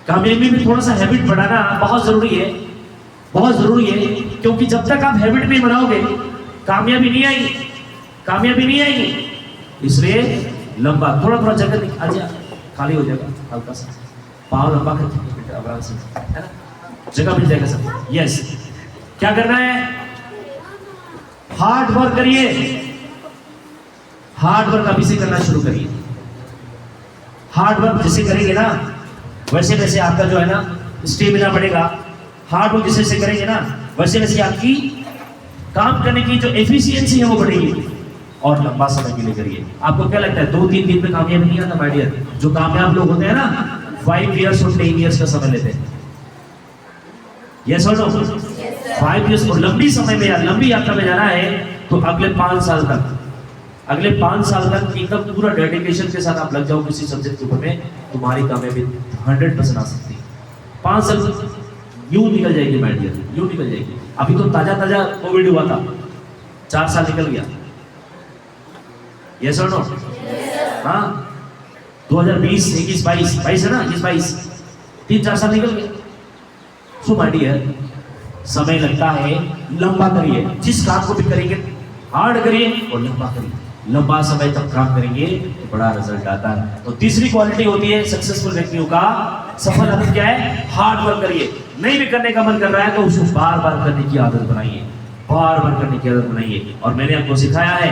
Speaker 1: कामयाबी में थोड़ा सा हैबिट बनाना बहुत जरूरी है, बहुत जरूरी है। क्योंकि जब तक आप हैबिट नहीं बनाओगे कामयाबी नहीं आएगी, कामयाबी नहीं आएगी। इसलिए लंबा थोड़ा थोड़ा जगह आ जाए, खाली हो जाएगा, हल्का सा पाँव लंबा करके आराम से, है ना, जगह मिल जाएगा सब। यस, क्या करना है? हार्ड वर्क करिए। हार्ड वर्क अभी से करना शुरू करिए। हार्ड वर्क जैसे करेंगे ना, वैसे वैसे आपका जो है ना स्टेमिना बढ़ेगा। हार्ड वर्क जैसे जैसे करेंगे ना, वैसे वैसे आपकी काम करने की जो एफिशिएंसी है वो बढ़ेगी। और लंबा समय के लिए करिए। आपको क्या लगता है 2-3 दिन में कामयाब नहीं आता माय डियर? जो कामयाब लोग होते हैं ना 5 इयर्स और 10 इयर्स का समय लेते हैं। यस और नो? 5 इयर्स और लंबी समय में, यार लंबी यात्रा में जाना है तो अगले 5 साल तक, अगले 5 साल तक एकदम पूरा डेडिकेशन के साथ आप लग जाओ किसी सब्जेक्ट के ऊपर में, तुम्हारी कामयाबी 100% आ सकती है। 5 साल यूं निकल जाएगी माय डियर, यूं निकल जाएगी। अभी तो ताजा ताजा कोविड हुआ था, 4 साल निकल गया। यस और नो? हाँ, 2020, 21, 22 है ना, 22 3-4 साल निकल गए। सो माय डियर, समय लगता है, लंबा करिए। जिस काम को भी करेंगे हार्ड करिए और लंबा करिए। लंबा समय तक काम करेंगे तो बड़ा रिजल्ट आता है। तो तीसरी क्वालिटी होती है सक्सेसफुल व्यक्तियों का, सफल आदमी क्या है, हार्ड वर्क करिए। नहीं भी करने का मन कर रहा है तो उसको बार बार करने की आदत बनाइए, बार बार करने की आदत बनाइए। और मैंने आपको सिखाया है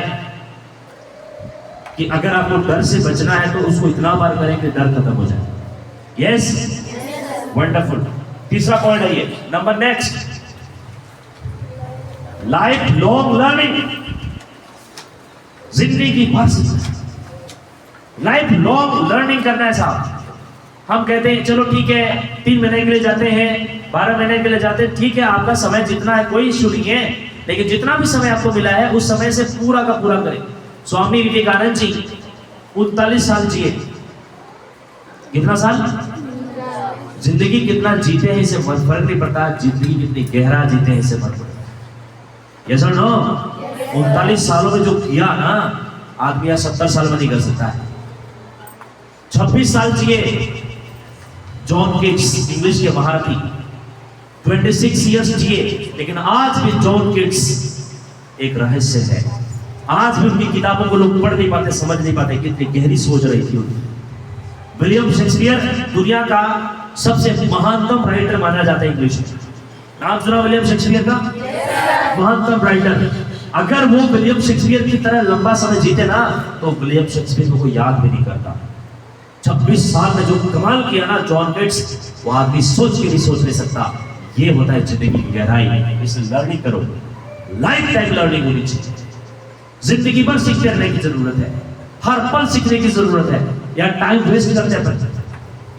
Speaker 1: कि अगर आपको डर से बचना है तो उसको इतना बार करें कि डर खत्म हो जाए। Yes, wonderful. तीसरा पॉइंट है ये। Number next, life long learning, जिंदगी भर सीखना, लाइफ लॉन्ग लर्निंग करना है साहब। हम कहते हैं चलो ठीक है 3 महीने के लिए जाते हैं, 12 महीने के लिए जाते हैं, ठीक है आपका समय जितना है कोई इशू नहीं है, लेकिन जितना भी समय आपको मिला है उस समय से पूरा का पूरा करें। स्वामी विवेकानंद जी 39 साल जिए। कितना साल? जिंदगी कितना जीते हैं इससे फर्क नहीं पड़ता, जिंदगी कितनी गहरा जीते हैं इससे फर्क पड़ता है। यस और नो? 39 सालों में जो किया ना आदमी या 70 साल में नहीं कर सकता है। 26 साल जिए जॉन किट्स, इंग्लिश के महारथी, 26 इयर्स जिए, लेकिन आज भी जॉन किट्स एक रहस्य है। आज भी उनकी किताबों को लोग पढ़ नहीं पाते, समझ नहीं पाते, कितनी गहरी सोच रही थी उनकी। विलियम शेक्सपियर दुनिया का सबसे महानतम राइटर माना जाता है इंग्लिश में। नाम सुना विलियम शेक्सपियर का? महानतम राइटर। अगर वो विलियम शेक्सपियर की तरह लंबा समय जीते ना तो विलियम शेक्सपियर को कोई याद भी नहीं करता। 26 साल में जो कमाल किया ना जॉन किट्स, वो आदमी सोच के नहीं सोच नहीं सकता। ये होता है जिंदगी की गहराई। इसलिए लर्निंग करो, लाइफ टाइम लर्निंग होनी चाहिए। जिंदगी भर सीखते रहने की जरूरत है, हर पल सीखने की जरूरत है। यार टाइम वेस्ट करते हैं,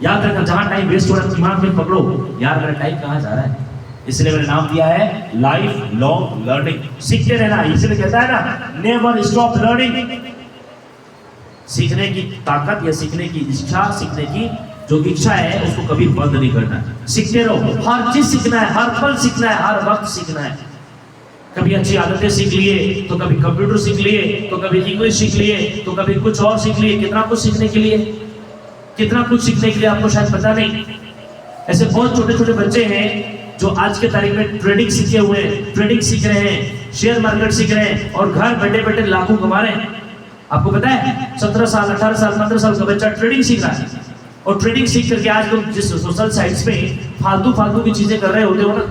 Speaker 1: याद रखना जहां टाइम वेस्ट हो रहा है दिमाग में पकड़ो, यार मेरा टाइम कहां जा रहा है। इसलिए मैंने नाम दिया है लाइफ लॉन्ग लर्निंग, सीखते रहना। इसलिए कहता है ना नेवर स्टॉप लर्निंग। सीखने की ताकत या सीखने की इच्छा, सीखने की जो इच्छा है उसको कभी बंद नहीं करना। सीखते रहो, हर चीज सीखना है, हर पल सीखना है, हर वक्त सीखना है। कभी अच्छी आदतें सीख लिए तो कभी कंप्यूटर सीख लिए तो कभी इंग्लिश सीख लिए तो कभी कुछ और सीख लिए। कितना कुछ सीखने के लिए, कितना कुछ सीखने के लिए आपको शायद पता नहीं। ऐसे बहुत छोटे छोटे बच्चे हैं जो आज के तारीख में ट्रेडिंग सीखे हुए हैं, ट्रेडिंग सीख रहे हैं, शेयर मार्केट सीख रहे हैं और घर बैठे बैठे लाखों कमा रहे हैं। आपको पता है 17 साल 18 साल 15 साल का बच्चा ट्रेडिंग सीख रहा है। और ट्रेडिंग सीख करके आज तुम जिस सोशल साइट्स पे फालतू की चीजें कर रहे होते हो ना,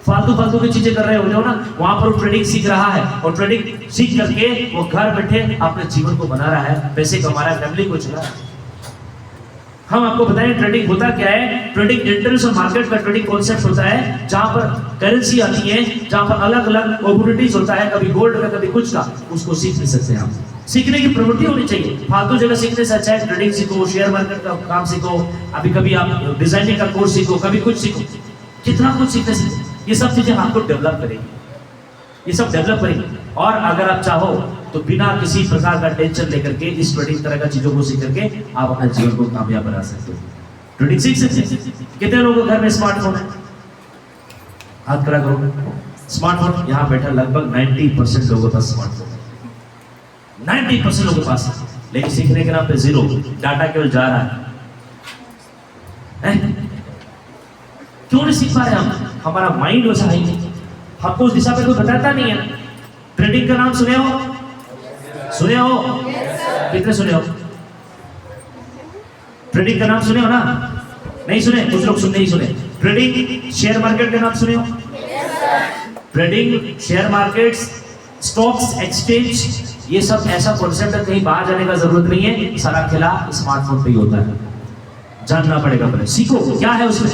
Speaker 1: फालतू की चीजें कर रहे होते हो ना, वहां पर वो ट्रेडिंग सीख रहा है। और ट्रेडिंग सीख करके वो घर बैठे अपने जीवन को बना रहा है, पैसे कमा रहा है, फैमिली को चला रहा है। हम आपको बताएं ट्रेडिंग होता क्या है। ट्रेडिंग इंटरनेशनल मार्केट का ट्रेडिंग कॉन्सेप्ट होता है जहां पर करेंसी आती है, जहां पर अलग अलग अपॉर्चुनिटीज होता है, कभी गोल्ड का कभी कुछ का, उसको सीख नहीं सकते हम। सीखने की प्रवृत्ति होनी चाहिए। फालतू जगह सीखने से अच्छा है ट्रेडिंग सीखो, शेयर मार्केट का काम सीखो, अभी कभी आप डिजाइनिंग का कोर्स सीखो, कभी कुछ सीखो। कितना कुछ सीखने से ये सब चीजें आपको डेवलप करेंगी, ये सब डेवलप करेंगी। और अगर आप चाहो तो बिना किसी प्रकार का टेंशन लेकर के इस ट्रेडिंग तरह का चीजों को सीख करके आप अपने जीवन को कामयाब बना सकते हो। ट्रेडिंग सीख सकते हैं। कितने लोगों के घर में स्मार्टफोन है? हाथ खड़ा करो। स्मार्टफोन यहाँ बैठा लगभग 90% लोगों के पास स्मार्टफोन है, 90% लोगों के पास है, लेकिन सीखने के नाम पे जीरो, डाटा केवल जा रहा है। क्यों नहीं सीख पा रहे हम? हमारा माइंड वैसा है नहीं, हमको उस दिशा पे कोई बताता नहीं है। ट्रेडिंग का नाम सुने हो? सुने हो? कितने सुने हो? ट्रेडिंग का नाम सुने हो ना? नहीं सुने? कुछ लोग सुन नहीं सुने। ट्रेडिंग शेयर मार्केट का नाम सुने हो? Trading share market, stocks exchange, ये सब ऐसा कॉन्सेप्ट है, कहीं बाहर जाने का जरूरत नहीं है। सारा खेला स्मार्टफोन पे ही होता है। जानना पड़ेगा, पहले सीखो क्या है उसमें।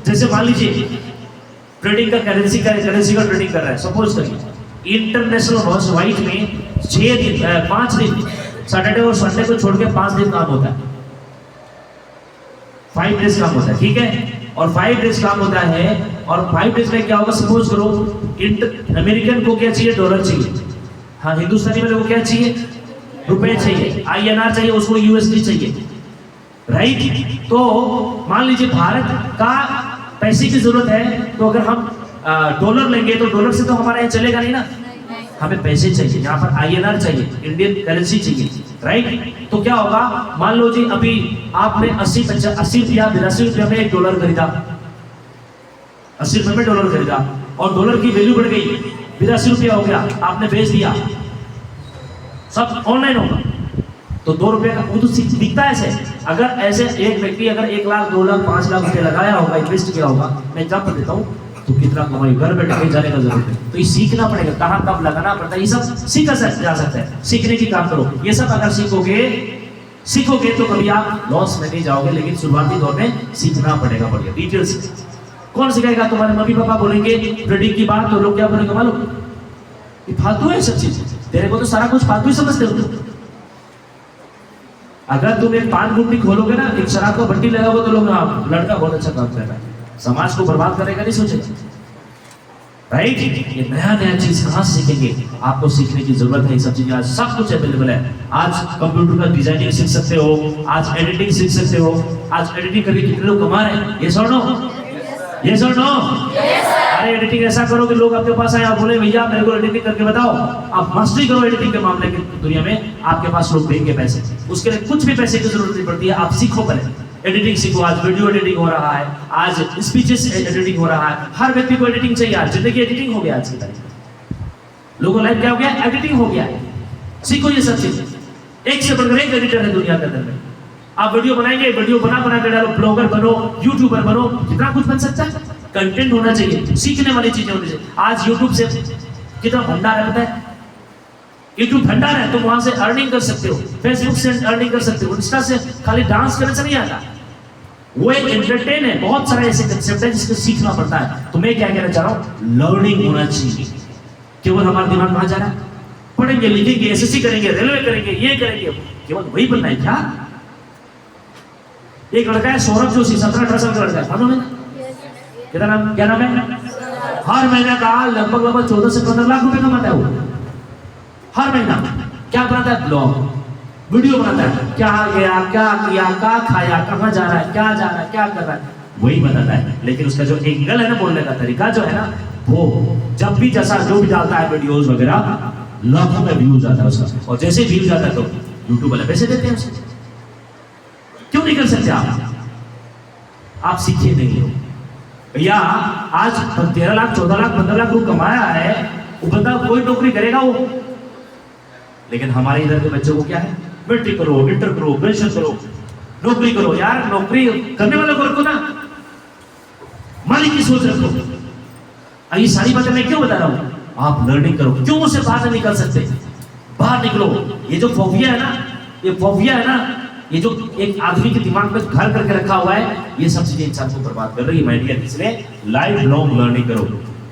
Speaker 1: जैसे मान लीजिए ट्रेडिंग का करेंसी का ट्रेडिंग कर रहा है, सपोज करिए इंटरनेशनल हॉर्स वाइट में 5 दिन सैटरडे और संडे को छोड़ के 5 दिन काम होता है, 5 डेज काम होता है, ठीक है। और 5 डेज काम होता है और 5 डेज में क्या होगा, सपोज करो अमेरिकन को क्या चाहिए, डॉलर चाहिए। हाँ, हिंदुस्तानी वाले को क्या चाहिए, रुपए चाहिए, INR चाहिए, उसको USD चाहिए, राइट। तो मान लीजिए भारत का पैसे की जरूरत है, तो अगर हम डॉलर लेंगे तो डॉलर से तो हमारा यहाँ चलेगा नहीं ना, हमें पैसे चाहिए, यहाँ पर INR चाहिए, इंडियन करेंसी चाहिए, राइट। तो क्या होगा, मान लो जी अभी आपने 80 रुपया 82 रुपया में $1 खरीदा, 80 रुपये में डॉलर खरीदा और डॉलर की वैल्यू बढ़ गई, 82 रुपया हो गया, आपने बेच दिया। सब ऑनलाइन होगा। तो 2 रुपए का वो तो दिखता है ऐसे। अगर ऐसे एक व्यक्ति अगर 1 लाख 2 लाख 5 लाख रुपए लगाया होगा, इन्वेस्ट किया होगा, मैं एग्जाम्पल देता हूँ, तो कितना कमाई, घर बैठे कहीं जाने का जरूरत है। तो ये सीखना पड़ेगा, कहाँ कब लगाना पड़ता है, ये सब सीखा जा सकता है। सीखने की काम करो, ये सब अगर सीखोगे तो कभी आप लॉस में नहीं जाओगे, लेकिन शुरुआती दौर में सीखना पड़ेगा बढ़िया डिटेल से। कौन सिखाएगा? तुम्हारे मम्मी पापा बोलेंगे ट्रेडिंग की बात, तो लोग क्या बोलेंगे मालूम? ये फालतू है सब चीज, तेरे को तो सारा कुछ फालतू ही समझते हो तुम। अगर तुम एक पान गुमटी खोलोगे ना, एक शराब का भट्टी लगाओगे, तो लोग हाँ लड़का बहुत अच्छा काम कर रहा है, समाज को बर्बाद करेगा नहीं सोचेगा, राइट? ये नया नया चीज कहाँ से सीखेंगे? आपको सीखने की जरूरत है। ये सब चीजें आज सब कुछ अवेलेबल है। आज कंप्यूटर का डिजाइनिंग सीख सकते हो, आज एडिटिंग सीख सकते हो। आज एडिटिंग करके कितने लोग कमा रहे हैं? ये सुनो, ये सुनो। अरे एडिटिंग ऐसा करो कि लोग आपके पास आए और बोले भैया मेरे को एडिटिंग करके बताओ। आप मस्ती करो एडिटिंग के मामले की दुनिया में, आपके पास लोग देंगे पैसे। उसके लिए कुछ भी पैसे की जरूरत नहीं पड़ती है, आप सीखो पहले एडिटिंग सीखो। आज वीडियो एडिटिंग हो रहा है, आज स्पीचेस एडिटिंग हो रहा है, हर व्यक्ति को एडिटिंग चाहिए। आज जिंदगी एडिटिंग हो गया, आज की तारीख लोगों लाइफ क्या हो गया? एडिटिंग हो गया है। सीखो ये सब चीज, एक से बढ़कर एक एडिटर है दुनिया के अंदर में। आप वीडियो बनाएंगे, वीडियो बना के डालो, ब्लॉगर बनो, यूट्यूबर बनो, कितना कुछ बन सकता है। कंटेंट होना चाहिए, सीखने वाली चीजें होनी चाहिए। आज यूट्यूब से कितना भंडार है पता है? यूट्यूब भंडार है, तुम वहां से अर्निंग कर सकते हो, फेसबुक से अर्निंग कर सकते हो, इंस्टा से खाली डांस करने से नहीं आता, वो एक एंटरटेन है। बहुत सारे ऐसे कंसेप्ट है जिसको सीखना पड़ता है। तो मैं क्या कहना चाह रहा हूँ, लर्निंग होना चाहिए। केवल हमारा दिमाग कहाँ जा रहा है? पढ़ेंगे, लिखेंगे, एसएससी करेंगे, रेलवे करेंगे, ये करेंगे, केवल वही बनना है क्या? एक लड़का है सौरभ जोशी, 17-18 साल का लड़का है, मालूम है क्या नाम है? हर महीने का लगभग 14 से 15 लाख रुपए कमाता है वो। हर महीना क्या बनाता है? ब्लॉग, वीडियो बनाता है, क्या गया, क्या किया, क्या खाया, कहाँ जा रहा है, क्या जा रहा है, क्या कर रहा है, वही बताता है। लेकिन उसका जो एंगल है ना, बोलने का तरीका जो है ना, वो जब भी जैसा जो भी डालता है वीडियोस वगैरह, लाखों में व्यूज आता है उसका। और जैसे व्यूज आता है तो यूट्यूब वाले पैसे देते हैं उसे। क्यों नहीं कर सकते आप सीखे नहीं हो भैया। आज 13 लाख 14 लाख 15 लाख रुपए कमाया है, वो बंदा कोई नौकरी करेगा वो। लेकिन हमारे इधर के बच्चों को क्या है? मैट्रिक करो, इंटर करो, ग्रेजुएशन करो, नौकरी करो। यार नौकरी करने वालों को रखो ना, मालिक की सोच रखो। ये सारी बातें मैं क्यों बता रहा हूँ? आप लर्निंग करो। क्यों उसे बाहर नहीं निकल सकते? बाहर निकलो। ये जो फोबिया है ना, ये फोबिया है ना, ये जो एक आदमी के दिमाग में घर करके रखा हुआ है, ये सब चीजें इंसान को बर्बाद कर रही है। माय डियर, इसलिए लाइफ लॉन्ग लर्निंग करो।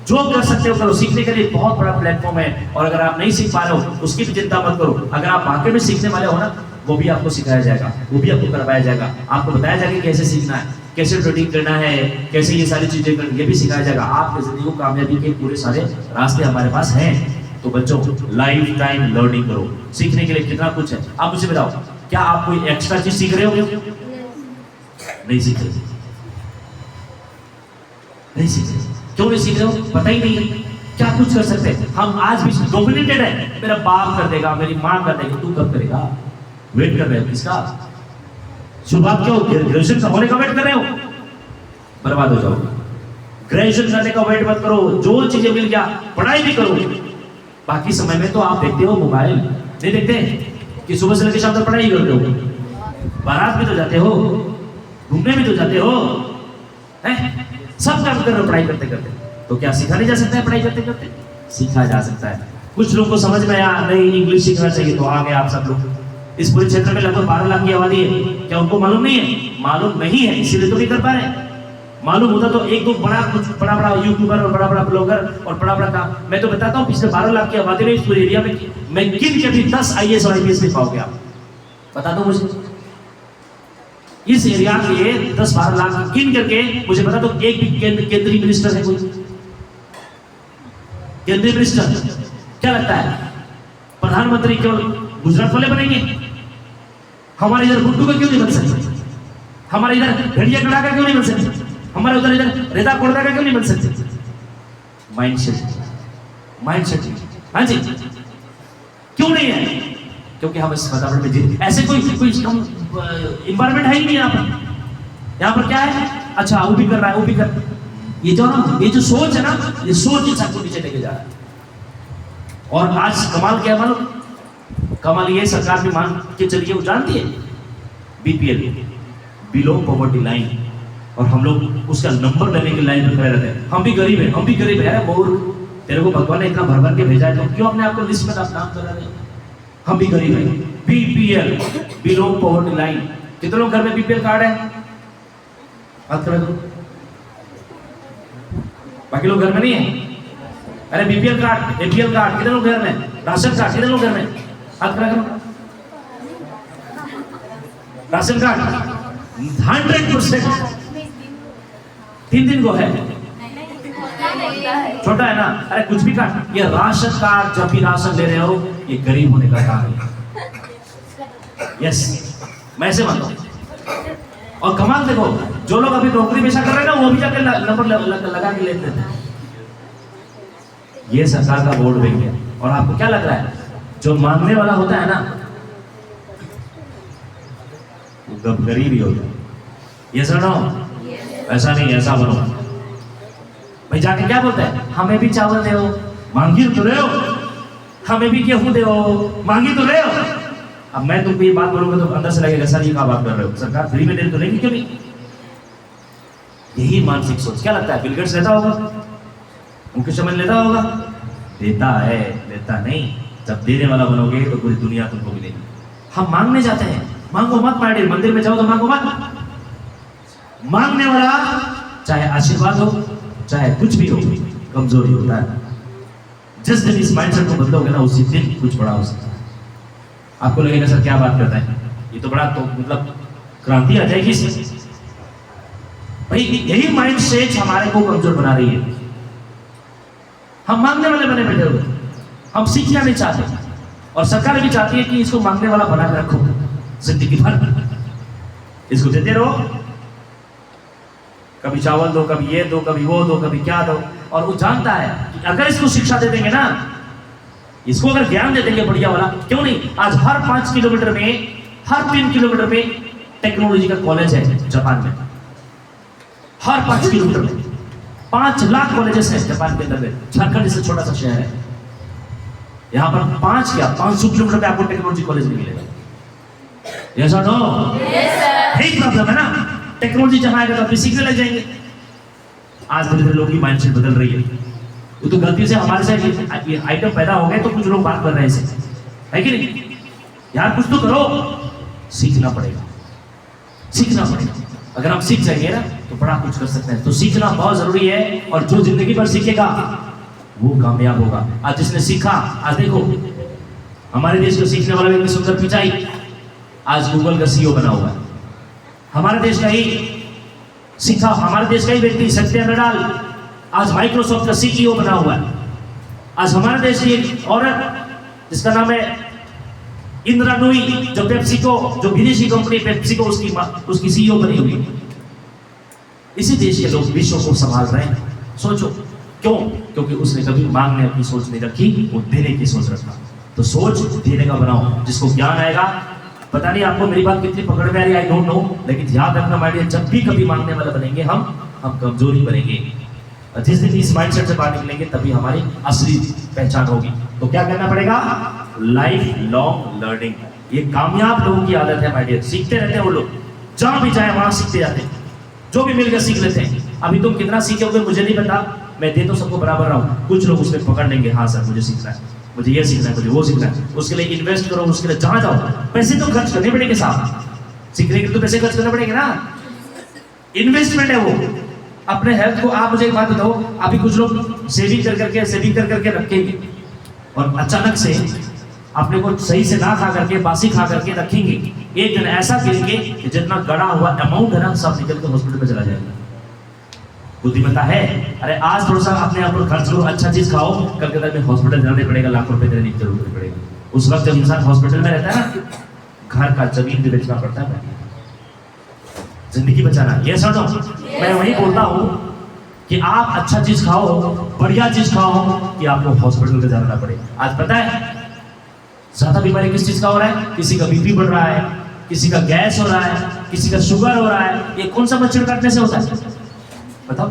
Speaker 1: जो कर सकते हो करो। सीखने के लिए बहुत बड़ा प्लेटफॉर्म है। और अगर आप नहीं सीख पा रहे हो उसकी भी चिंता मत करो। अगर आप वाकई में सीखने वाले हो ना, वो भी आपको सिखाया जाएगा, वो भी आपको करवाया जाएगा, आपको बताया जाएगा कैसे सीखना है, कैसे ट्रेडिंग करना है, कैसे ये सारी चीजें करनी, ये भी सिखाया जाएगा। आपकी जिंदगी को कामयाबी के पूरे सारे रास्ते हमारे पास हैं। तो बच्चों, लाइफ टाइम लर्निंग करो। सीखने के लिए कितना कुछ है। आप मुझे बताओ, क्या आप कोई एक्स्ट्रा चीज सीख रहे हो? नहीं सीख रहे। नहीं सीख रहे। क्यों नहीं सीख रहे हो? पता ही नहीं है क्या कुछ कर सकते हैं। हम आज भी डोमिनेटेड है, मेरा बाप कर देगा, मेरी माँ कर देगी, तू कब करेगा? वेट कर रहे हो किसका? शुरुआत क्यों? ग्रेजुएशन होने का वेट कर रहे हो, बर्बाद हो जाओगे। ग्रेजुएशन करने का वेट मत करो। जो चीजें मिल गया पढ़ाई भी करो। बाकी समय में तो आप देखते हो मोबाइल, नहीं देखते कि सुबह से लेकर शाम तक पढ़ाई करते हो। बारात भी तो जाते हो, घूमने भी तो जाते हो, हैं? सब काम कर रहे हो पढ़ाई करते करते। तो क्या सीखा नहीं जा सकता है? पढ़ाई करते करते सीखा जा सकता है। कुछ लोग को समझ में आया नहीं इंग्लिश सीखना चाहिए, तो आ गए आप सब लोग। इस पूरे क्षेत्र में लगभग 12 लाख की आबादी है। क्या उनको मालूम नहीं है? मालूम नहीं है, इसीलिए तो नहीं कर पा रहे। मालूम होता तो एक दो बड़ा यूट्यूबर और बड़ा ब्लॉगर और बड़ा काम। मैं तो बताता हूँ, पिछले 12 लाख की आबादी में इस पूरे एरिया में मैं गिन के भी 10 IAS और IPS लिख पाओगे आप? बता दो मुझे। इस एरिया के 10-12 लाख गिन करके मुझे बता दो, एक भी केंद्रीय मिनिस्टर है कोई? केंद्रीय मिनिस्टर क्या लगता है? प्रधानमंत्री केवल गुजरात वाले बनेंगे? हमारे इधर गुड्डू का क्यों नहीं बन सकते? हमारे इधर घड़िया कड़ा का क्यों नहीं बन सकते? हमारे उधर इधर रेता कोड़दा का क्यों नहीं बन सकते? माइंडसेट। हाँ जी, क्यों नहीं है? क्योंकि हम इस वातावरण में जीते। ऐसे कोई इन्वायरमेंट है ही नहीं यहाँ पर। यहाँ पर क्या है? अच्छा वो भी कर रहा है, वो भी कर। ये जो सोच है ना, ये सोच इंसान को नीचे लेके जा रहा है। और आज कमाल क्या है मालूम? कमाल ये सरकार भी मान के चलिए, वो जानती है बीपीएल, बिलो पॉवर्टी लाइन, और हम लोग उसका नंबर लेने की लाइन पे खड़े रहते हैं। हम भी गरीब हैं, हम भी गरीब है। मोर, तेरे को भगवान ने इतना भर भर के भेजा है, तो क्यों अपने आप को लिस्ट में नाम करा रहे? हम भी गरीब हैं। BPL, below poverty line. कितने लोग घर में बीपीएल कार्ड है? बात करें तो बाकी लोग घर में नहीं है। अरे बीपीएल कार्ड, एपीएल कार्ड, कितने लोग घर में? राशन कार्ड, कितने लोग घर में? हाथ खड़ा करो। राशन कार्ड 100% 3 दिन को है, छोटा है ना। अरे कुछ भी कार्ड, ये राशन कार्ड, जब भी राशन ले रहे हो, ये गरीब होने का कार्ड है। यस, मैं ऐसे मानता हूं। और कमाल देखो, जो लोग अभी नौकरी पेशा कर रहे हैं ना, वो भी जाके नंबर लगा के लेते हैं। ये सरकार का बोर्ड बन गया। और आपको क्या लग रहा है, जो मांगने वाला होता है ना, वो गरीब ही होता है। ये सुनो, ऐसा नहीं, ऐसा बनो। भाई जाके क्या बोलता है, हमें भी चावल दे, मांगी तो रहे हो, हमें भी गेहूं दे, मांगी तो रहे हो। अब मैं तुमको ये बात बोलूंगा तो अंदर से लगेगा सर ये क्या बात कर रहे हो, सरकार फ्री में दे तो नहीं, क्यों नहीं? यही मानसिक सोच। क्या लगता है बिल गेट्स लेता होगा, मुकेश अंबानी लेता होगा? देता है, लेता नहीं। जब देने वाला बनोगे तो पूरी दुनिया तुमको मिलेगी। हम मांगने जाते हैं, मांगो मत मारे, मंदिर में जाओ तो मांगो मत। मांगने वाला चाहे आशीर्वाद हो चाहे कुछ भी हो, कमजोरी होता है। जिस दिन इस माइंडसेट को बदलोगे ना, उसी दिन कुछ बड़ा हो सकता है। आपको लगेगा सर क्या बात करता है, ये तो बड़ा, तो मतलब क्रांति आ जाएगी इसमें। भाई यही माइंडसेट हमारे को कमजोर बना रही है। हम मांगने वाले बने बैठे हुए, हम सीखना नहीं चाहते। और सरकार भी चाहती है कि इसको मांगने वाला बना के रखो जिंदगी भर, इसको देते रहो। कभी चावल दो, कभी ये दो, कभी वो दो, कभी क्या दो। और वो जानता है कि अगर इसको शिक्षा दे देंगे ना, इसको अगर ज्ञान दे देंगे बढ़िया वाला, क्यों नहीं? आज हर 5 किलोमीटर में, हर 3 किलोमीटर में टेक्नोलॉजी का कॉलेज है जापान में। हर 5 किलोमीटर में 5 लाख कॉलेजेस हैं जापान के अंदर में। झारखंड इससे छोटा सा शहर है, यहाँ पर 500 किलोमीटर में आपको टेक्नोलॉजी कॉलेज नहीं मिलेगा। यस और नो? यही प्रॉब्लम है ना। टेक्नोलॉजी जहां आएगा तो आप सीखने लग जाएंगे। आज धीरे धीरे लोगों की माइंडसेट बदल रही है। वो तो गलती से हमारे से ये आइटम पैदा हो गए तो कुछ लोग बात कर रहे हैं इसे, है कि नहीं? यार कुछ तो करो, सीखना पड़ेगा, सीखना पड़ेगा। अगर हम सीख जाएंगे ना तो बड़ा कुछ कर सकते हैं। तो सीखना बहुत जरूरी है। और जो जिंदगी भर सीखेगा वो कामयाब होगा। आज जिसने सीखा, आज देखो हमारे देश को सीखने वाला व्यक्ति सुंदर पिचाई आज गूगल का सीईओ बना हुआ है। हमारे देश का ही सीखा, हमारे देश का ही व्यक्ति सत्या नडाल आज माइक्रोसॉफ्ट का सीईओ बना हुआ है। आज हमारे देश की एक औरत जिसका नाम है इंदिरा नूई, जो पेप्सिको, जो विदेशी कंपनी पेप्सिको, उसकी सीईओ बनी हुई। इसी देश के लोग विश्व को संभाल रहे हैं। सोचो क्यों? क्योंकि उसने कभी मांगने की सोच नहीं रखी, वो देने की सोच रखा। तो सोच देने का बनाओ, जिसको ज्ञान आएगा। पता नहीं आपको मेरी बात कितनी पकड़ में आ रही है, आई डोंट नो, लेकिन याद रखना माइंड, जब भी कभी मांगने वाला बनेंगे हम कमजोरी बनेंगे। जिस दिन इस माइंडसेट से बाहर निकलेंगे तभी हमारी असली पहचान होगी। तो क्या करना पड़ेगा? Life long learning. ये कामयाब लोगों की आदत है माय डियर, सीखते रहते हैं वो लोग, जहां भी जाए वहां सीखते जाते हैं, जो भी मिलकर सीख लेते हैं। अभी तुम कितना सीखे होगे मुझे नहीं पता, मैं दे तो सबको बराबर रहा हूं। कुछ लोग उसमें पकड़ लेंगे, हाँ सर मुझे सीखना है, मुझे ये सीखना है, मुझे वो सीखना है। उसके लिए इन्वेस्ट करो, उसके लिए जहां जाओ पैसे तो खर्च करने पड़ेंगे साहब, सीखने के लिए तो पैसे खर्च करने पड़ेंगे ना, इन्वेस्टमेंट है वो। अपने हेल्थ को, आप मुझे एक बात बताओ, अभी कुछ लोग सेविंग कर करके रखेंगे और अचानक से अपने को सही से ना खा करके, बासी खा करके रखेंगे, एक दिन ऐसा गिरेंगे कि जितना गड़ा हुआ अमाउंट है ना सब निकल के हॉस्पिटल में चला जाएगा। बुद्धिमत्ता है। अरे आज थोड़ा सा अपने आप पर खर्च करो, अच्छा चीज खाओ, कल में हॉस्पिटल जाने पड़ेगा, लाखों रुपए देने की जरूरत पड़ेगा। उस वक्त जब इंसान हॉस्पिटल में रहता है ना, घर का जमीन भी बेचना पड़ता है जिंदगी बचाना। ये सुनो, मैं वही बोलता हूँ कि आप अच्छा चीज खाओ, बढ़िया चीज खाओ कि आपको हॉस्पिटल में जाना पड़े। आज पता है ज्यादा बीमारी किस चीज का हो रहा है? किसी का बीपी बढ़ रहा है, किसी का गैस हो रहा है, किसी का शुगर हो रहा है। ये कौन सा मच्छर काटने से होता है बताओ?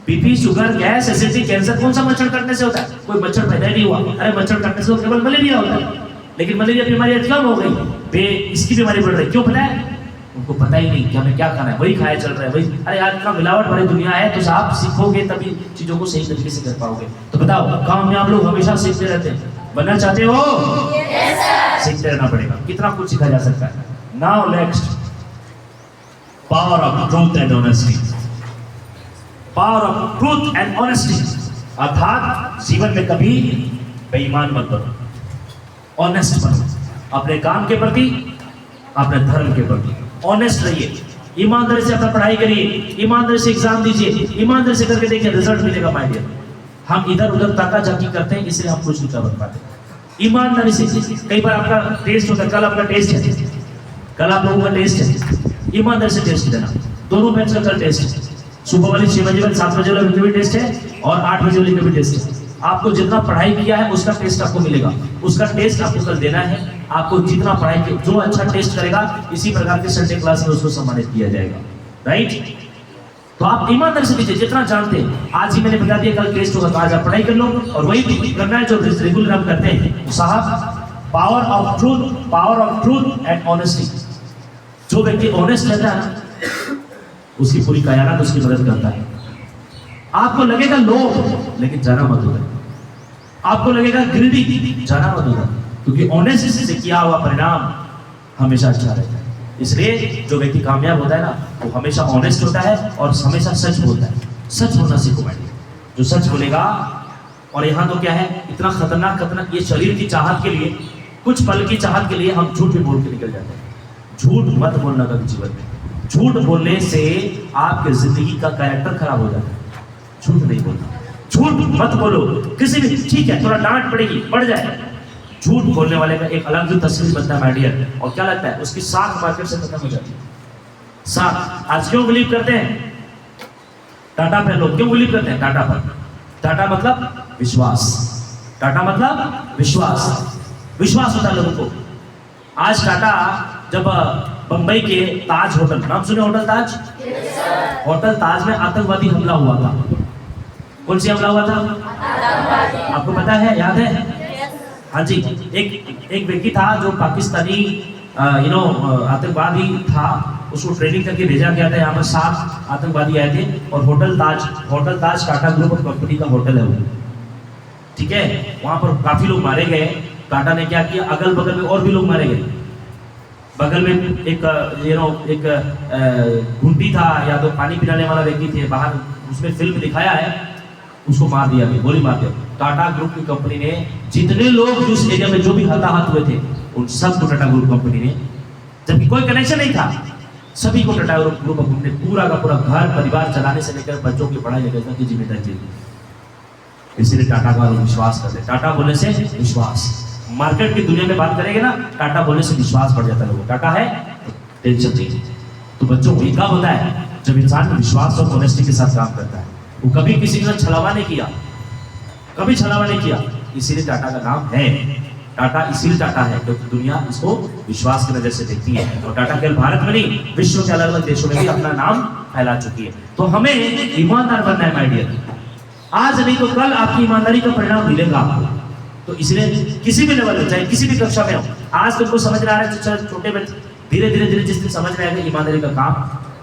Speaker 1: BP, sugar, gas, acidity, cancer कौन सा मच्छर काटने से होता है? कोई मच्छर पैदा ही नहीं हुआ। अरे मच्छर काटने से तो केवल मलेरिया होता है। लेकिन मलेरिया बीमारी कम हो गई, बे इसकी बीमारी बढ़ रही, क्यों पता है? उनको पता ही नहीं कि हमें क्या खाना है, वही खाया चल रहा है, वही। अरे आज का मिलावट भरी दुनिया है, तो आप सीखोगे तभी चीजों को सही तरीके से कर पाओगे। तो बताओ, काम में आप लोग हमेशा सीखते रहते हैं, बनना चाहते हो? yes, सीखते रहना पड़ेगा, कितना कुछ सीखा जा सकता है। Now next, power of truth and honesty. Power of truth and honesty, अर्थात जीवन में कभी बेईमान मत बनो, ऑनेस्ट बनो, अपने काम के प्रति, अपने धर्म के प्रति ऑनेस्ट रहिए, ईमानदारी से अपना पढ़ाई करिए, ईमानदारी से एग्जाम दीजिए, ईमानदारी से करके देखिए रिजल्ट मिलेगा माय डियर। हम इधर उधर ताका झाकी करते हैं, इसलिए हम कुछ नहीं कर पाते। ईमानदारी से, कई बार आपका टेस्ट होता है, कल आपका टेस्ट है, कल आप लोगों का टेस्ट है, ईमानदारी से टेस्ट देना। दोनों बैच का कल टेस्ट है, सुबह वाली 6 बजे वाली, 7 बजे वाली का भी टेस्ट है और 8 बजे वाली का भी टेस्ट है। आपको जितना पढ़ाई किया है उसका टेस्ट आपको मिलेगा, उसका टेस्ट आपको कल देना है। आपको जितना पढ़ाई किया, जो अच्छा टेस्ट करेगा इसी प्रकार के संडे क्लास में उसको सम्मानित किया जाएगा, राइट? तो आप ईमानदारी से दीजिए जितना जानते हैं। आज ही मैंने बता दिया कल टेस्ट होगा, तो आज आप पढ़ाई कर लो और वही करना है जो रेगुलर हम करते हैं। तो साहब, power of truth and honesty. जो व्यक्ति ऑनेस्ट रहता है ना, उसकी पूरी कायनात उसकी मदद करता है। आपको लगेगा लोभ, लेकिन जाना मत उधर। आपको लगेगा ग्रीडी, जाना मत उधर, क्योंकि ऑनेस्ट से किया हुआ परिणाम हमेशा अच्छा रहता है। इसलिए जो व्यक्ति कामयाब होता है ना, वो हमेशा ऑनेस्ट होता है और हमेशा सच बोलता है। सच बोलना सीखो भाई, जो सच बोलेगा। और यहाँ तो क्या है, इतना खतरनाक ये शरीर की चाहत के लिए, कुछ पल की चाहत के लिए हम झूठ भी बोल के निकल जाते हैं। झूठ मत बोलना कभी जीवन में। झूठ बोलने से आपके जिंदगी का कैरेक्टर खराब हो जाता है। झूठ नहीं बोलना, झूठ मत बोलो किसी भी, ठीक है थोड़ा डांट पड़ेगी, बढ़ जाए। झूठ बोलने वाले का एक अलग जो तस्वीर बनता है माय डियर, और क्या लगता है उसकी साख मार्केट से खत्म हो जाती है। साख आज क्यों बिलीव करते हैं? टाटा पे लोग क्यों बिलीव करते हैं? टाटा पर। टाटा मतलब विश्वास, टाटा मतलब विश्वास, विश्वास होता है लोगों को। आज टाटा जब बंबई के ताज होटल, नाम सुने होटल ताज? होटल ताज में आतंकवादी हमला हुआ था। कौन सी हमला हुआ था? आपको पता है, याद है? हाँ जी, एक व्यक्ति था जो पाकिस्तानी आतंकवादी था, उसको ट्रेनिंग करके भेजा गया था। यहाँ पर 7 आतंकवादी आए थे और hotel Taj Tata group of company का होटल है वो, ठीक है। वहाँ पर काफी लोग मारे गए। टाटा ने क्या किया, अगल बगल में और भी लोग मारे गए। बगल में एक घुंटी था या तो पानी पिलाने वाला व्यक्ति थे बाहर, उसमें फिल्म दिखाया है, उसको मार दिया, गोली मार दिया। टाटा ग्रुप की कंपनी ने जितने लोग उस एरिया में जो भी हताहत हुए थे उन सबको टाटा ग्रुप कंपनी ने, जबकि कोई कनेक्शन नहीं था, सभी को टाटा ग्रुप कंपनी ने पूरा का पूरा घर परिवार चलाने से लेकर बच्चों की पढ़ाई लिखाई की जिम्मेदारी दी। इसीलिए टाटा का विश्वास करते। टाटा बोलने से विश्वास, मार्केट की दुनिया में बात करेंगे ना, टाटा बोलने से विश्वास बढ़ जाता है लोगों। टाटा है टेंशन नहीं। तो बच्चों को कब होता है? जब इंसान विश्वास और ऑनेस्टी के साथ काम करता है। वो कभी किसी के साथ छलावा नहीं किया, कभी छलावा नहीं किया। इसीलिए टाटा का नाम है टाटा। इसीलिए टाटा है क्योंकि दुनिया इसको विश्वास की नजर से देखती है। और टाटा केवल भारत में नहीं, विश्व के अलग अलग देशों में भी अपना नाम फैला चुकी है। तो हमें ईमानदार बनना है माय डियर। आज नहीं तो कल आपकी ईमानदारी का परिणाम मिलेगा आपको। तो इसलिए किसी भी लेवल में, चाहे किसी भी कक्षा में हो, आज तुमको समझ में आ रहा है, छोटे बच्चे धीरे धीरे जिस दिन समझ में आएगा ईमानदारी का काम,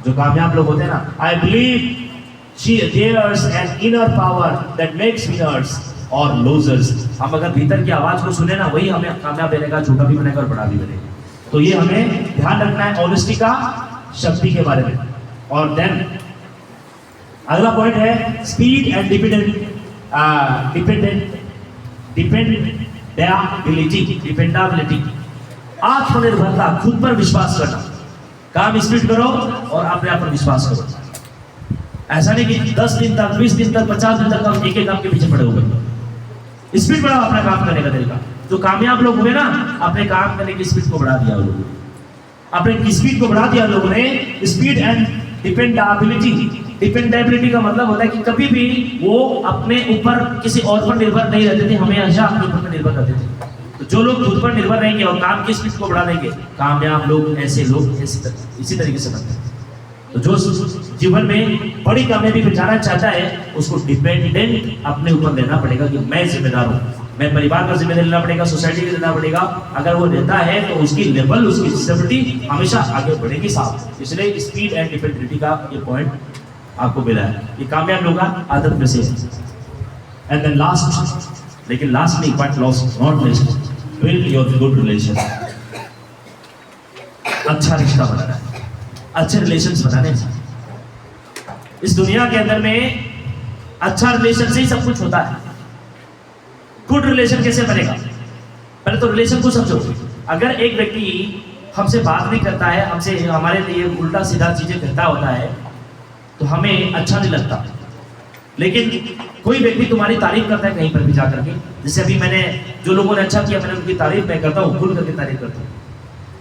Speaker 1: जो कामयाब लोग होते हैं ना, I believe there's an inner power that makes winners or losers। हम अगर भीतर की आवाज को सुने ना, वही हमें कामयाब बनेगा, छोटा भी बनेगा और बड़ा भी बनेगा। तो ये हमें ध्यान रखना है ऑनेस्टी का, शक्ति के बारे में। और देन अगला पॉइंट है स्पीड एंड डिपेंडेबिलिटी, आत्मनिर्भरता, खुद पर विश्वास करना। काम स्पीड करो और अपने आप पर विश्वास करो। ऐसा नहीं कि 10 दिन तक, 20 दिन तक, 50 दिन तक हम एक काम के पीछे पड़े हुए। स्पीड बढ़ाओ अपना काम करने का तरीका। जो कामयाब लोग हुए ना, अपने काम करने की स्पीड को बढ़ा दिया लोगों ने, अपने स्पीड को बढ़ा दिया लोगों ने। स्पीड एंड डिपेंडेबिलिटी का मतलब होता है कि कभी भी वो अपने ऊपर किसी और पर निर्भर नहीं रहते थे, हमेशा अपने ऊपर निर्भर रहते थे। तो जो लोग खुद पर निर्भर रहेंगे और काम की स्पीड को बढ़ा देंगे, कामयाब लोग ऐसे लोग इसी तरीके से बनते हैं। तो जो जीवन में बड़ी कामयाबी पे जाना चाहता है, उसको डिपेंडेंट अपने ऊपर लेना पड़ेगा कि मैं जिम्मेदार हूँ। मैं परिवार का जिम्मेदारी लेना पड़ेगा, सोसाइटी का लेना पड़ेगा। अगर वो रहता है तो उसकी लेवल, उसकी स्टेबिलिटी हमेशा आगे बढ़ेगी साहब। इसलिए स्पीड एंड डिपेंडेबिलिटी का ये पॉइंट आपको मिला है, ये कामयाब लोगों का आदत में से है। एंड देन लास्ट, लेकिन लास्ट नहीं, but lost not list, build your good relation. अच्छा रिश्ता बनाना है, अच्छे रिलेशंस बनाने हैं। इस दुनिया के अंदर में अच्छा रिलेशन से ही सब कुछ होता है। गुड रिलेशन कैसे बनेगा? पहले तो रिलेशन को समझो। अगर एक व्यक्ति हमसे बात नहीं करता है, हमसे हमारे लिए उल्टा सीधा चीजें कहता होता है तो हमें अच्छा नहीं लगता। लेकिन कोई व्यक्ति तुम्हारी तारीफ करता है कहीं पर भी जाकर के, जैसे अभी मैंने जो लोगों ने अच्छा किया मैंने उनकी तारीफ मैं करता हूँ, खुल करके तारीफ करता हूँ।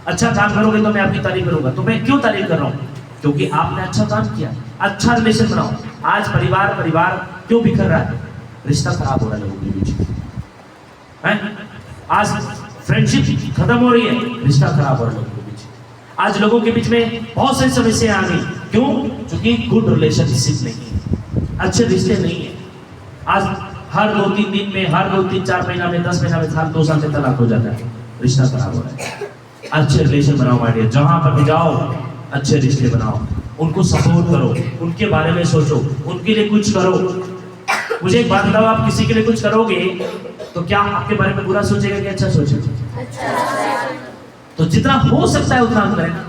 Speaker 1: अच्छा काम करोगे तो मैं आपकी तारीफ करूंगा। तो मैं क्यों तारीफ कर रहा हूँ? क्योंकि आपने अच्छा काम किया। अच्छा रिलेशन बनाओ। आज परिवार क्यों बिखर रहा है? रिश्ता खराब हो रहा है लोगों के बीच है। आज फ्रेंडशिप खत्म हो रही है, रिश्ता खराब हो रहा है लोगों के बीच। आज लोगों के बीच में बहुत सारी समस्याएं आ गई। क्यों? क्योंकि गुड रिलेशनशिप नहीं है, अच्छे रिश्ते नहीं है। आज हर 2-3 दिन में, हर 2-3-4 महीना में, 10 महीना में, साल 2 साल में तलाक हो जाता है। रिश्ता खराब हो रहा है। अच्छे रिलेशन बनाओ माय डियर। जहां पर भी जाओ अच्छे रिश्ते बनाओ, उनको सपोर्ट करो, उनके बारे में सोचो, उनके लिए कुछ करो। मुझे एक बात बताओ, आप किसी के लिए कुछ करोगे तो क्या आपके बारे में बुरा सोचेगा कि अच्छा सोचेगा? तो जितना हो सकता है उतना करें ना।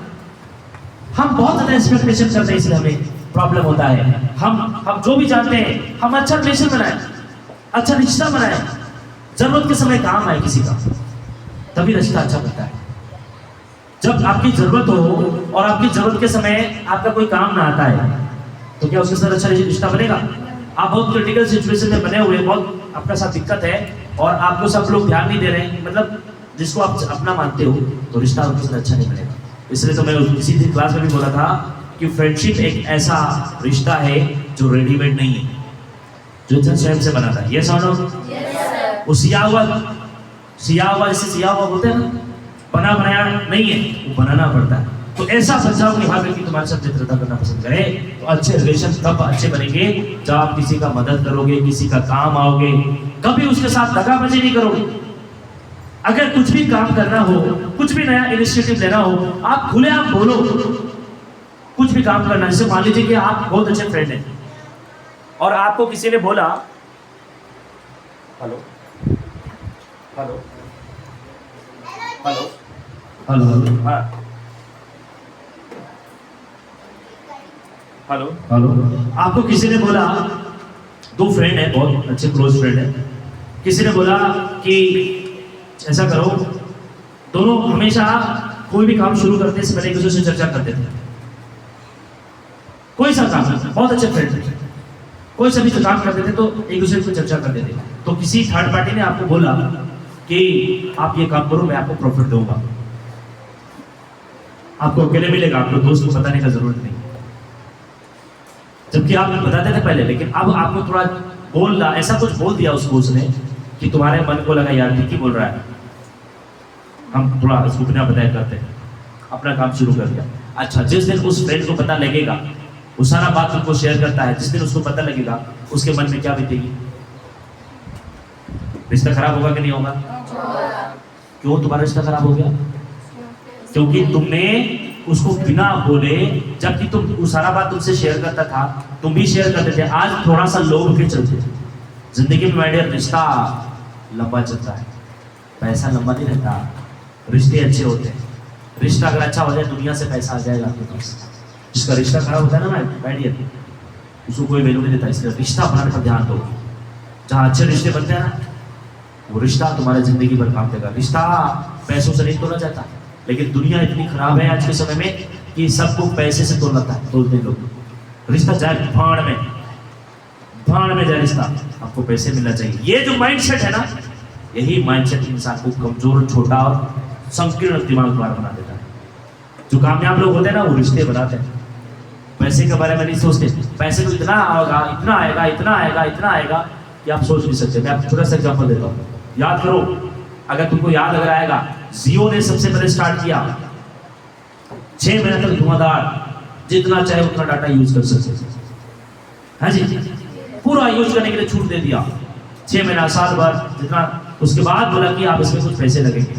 Speaker 1: हम बहुत ज्यादा एक्सपेक्टेशन करते हैं, इसलिए हमें प्रॉब्लम होता है। हम जो भी जानते हैं, हम अच्छा रिलेशन बनाए, अच्छा रिश्ता बनाए, जरूरत के समय काम आए किसी का, तभी रिश्ता अच्छा बनता है। जब आपकी जरूरत हो और आपकी जरूरत के समय आपका कोई काम ना आता है तो क्या उसके साथ अच्छा रिश्ता बनेगा? आप बहुत क्रिटिकल सिचुएशन में बने हुए, बहुत आपका साथ दिक्कत है और आपको सब लोग ध्यान नहीं दे रहे हैं, मतलब जिसको आप अपना मानते हो, तो रिश्ता उनके साथ अच्छा नहीं बनेगा। इसलिए तो मैं किसी दिन क्लास में भी बोला था कि फ्रेंडशिप एक ऐसा रिश्ता है जो रेडीमेड नहीं है, जो इंसान स्वयं से बनाता है। ये सुनो, वो सिया हुआ जैसे सिया हुआ बोलते हैं ना, बना बनाया नहीं है, वो बनाना पड़ता है। तो ऐसा बचाओ कि हर व्यक्ति तुम्हारे साथ मित्रता करना पसंद करे। तो अच्छे रिलेशन तब अच्छे बनेंगे जब आप किसी का मदद करोगे, किसी का काम आओगे, कभी उसके साथ दगाबाजी नहीं करोगे। अगर कुछ भी काम करना हो, कुछ भी नया इनिशिएटिव लेना हो, आप खुले आप बोलो। कुछ भी काम करना, जैसे मान लीजिए कि आप बहुत अच्छे फ्रेंड हैं और आपको किसी ने बोला, hello hello hello hello hello, हाँ हेलो हेलो, आपको किसी ने बोला, 2 फ्रेंड है, बहुत अच्छे क्लोज फ्रेंड है, किसी ने बोला कि ऐसा करो, दोनों हमेशा कोई भी काम शुरू करते से पहले एक दूसरे से चर्चा करते थे। कोई सा काम, बहुत अच्छे फ्रेंड थे, कोई सा भी काम करते थे तो एक दूसरे को चर्चा करते थे। तो किसी थर्ड पार्टी ने आपको बोला कि आप ये काम करो, मैं आपको प्रॉफिट दूंगा, आपको अकेले मिलेगा, आपको दोस्त को बताने का जरूरत नहीं। जबकि आप बताते थे पहले, लेकिन अब आपको थोड़ा बोल रहा, ऐसा कुछ बोल दिया उसको उसने कि तुम्हारे मन को लगा यार ठीक ही बोल रहा है, हम थोड़ा इसको बिना बताए करते हैं, अपना काम शुरू कर दिया। अच्छा, जिस दिन उस फ्रेंड को पता लगेगा, वो सारा बात तुमको शेयर करता है, जिस दिन उसको पता लगेगा उसके मन में क्या बीतेगी? रिश्ता खराब होगा कि नहीं होगा? क्यों तुम्हारा रिश्ता खराब हो गया? क्योंकि तुमने उसको बिना बोले, जबकि तुम वो सारा बात तुमसे शेयर करता था, तुम भी शेयर करते थे, आज थोड़ा सा लोभ के चलते। जिंदगी में माय डियर, रिश्ता लंबा चलता है, पैसा लंबा नहीं रहता, रिश्ते अच्छे होते हैं। रिश्ता अगर अच्छा हो जाए, दुनिया से पैसा आ जाएगा आपके पास। जिसका रिश्ता खराब होता है ना माय डियर, उसको कोई वैल्यू नहीं देता। इसलिए रिश्ता बनाने पर ध्यान दो। जहाँ अच्छे रिश्ते बनते हैं ना, वो रिश्ता तुम्हारे जिंदगी भर काम देगा। रिश्ता पैसों से नहीं तोड़ा जाता, लेकिन दुनिया इतनी खराब है आज के समय में कि सबको पैसे से तोड़ते लोग। रिश्ता जाए भाड़ में जाए रिश्ता, आपको पैसे मिलना चाहिए। ये जो माइंडसेट है ना, यही माइंडसेट इंसान को कमजोर, छोटा और संकीर्ण दिमाग वाला बना देता है। जो कामयाब लोग होते हैं ना, वो रिश्ते बनाते हैं, पैसे के बारे में नहीं सोचते। पैसे तो इतना आएगा, इतना आएगा, इतना आएगा, इतना आएगा कि आप सोच नहीं सकते। मैं आपको छोटा सा एग्जाम्पल देता हूँ, याद करो, अगर तुमको याद अगर आएगा, जियो ने सबसे पहले स्टार्ट किया, 6 महीने तक धुआंधार, जितना चाहे उतना डाटा यूज कर सकते, हाँ जी, पूरा यूज करने के लिए छूट दे दिया। 6 महीना, साल भर, जितना उसके बाद बोला कि आप इसमें कुछ पैसे लगेंगे।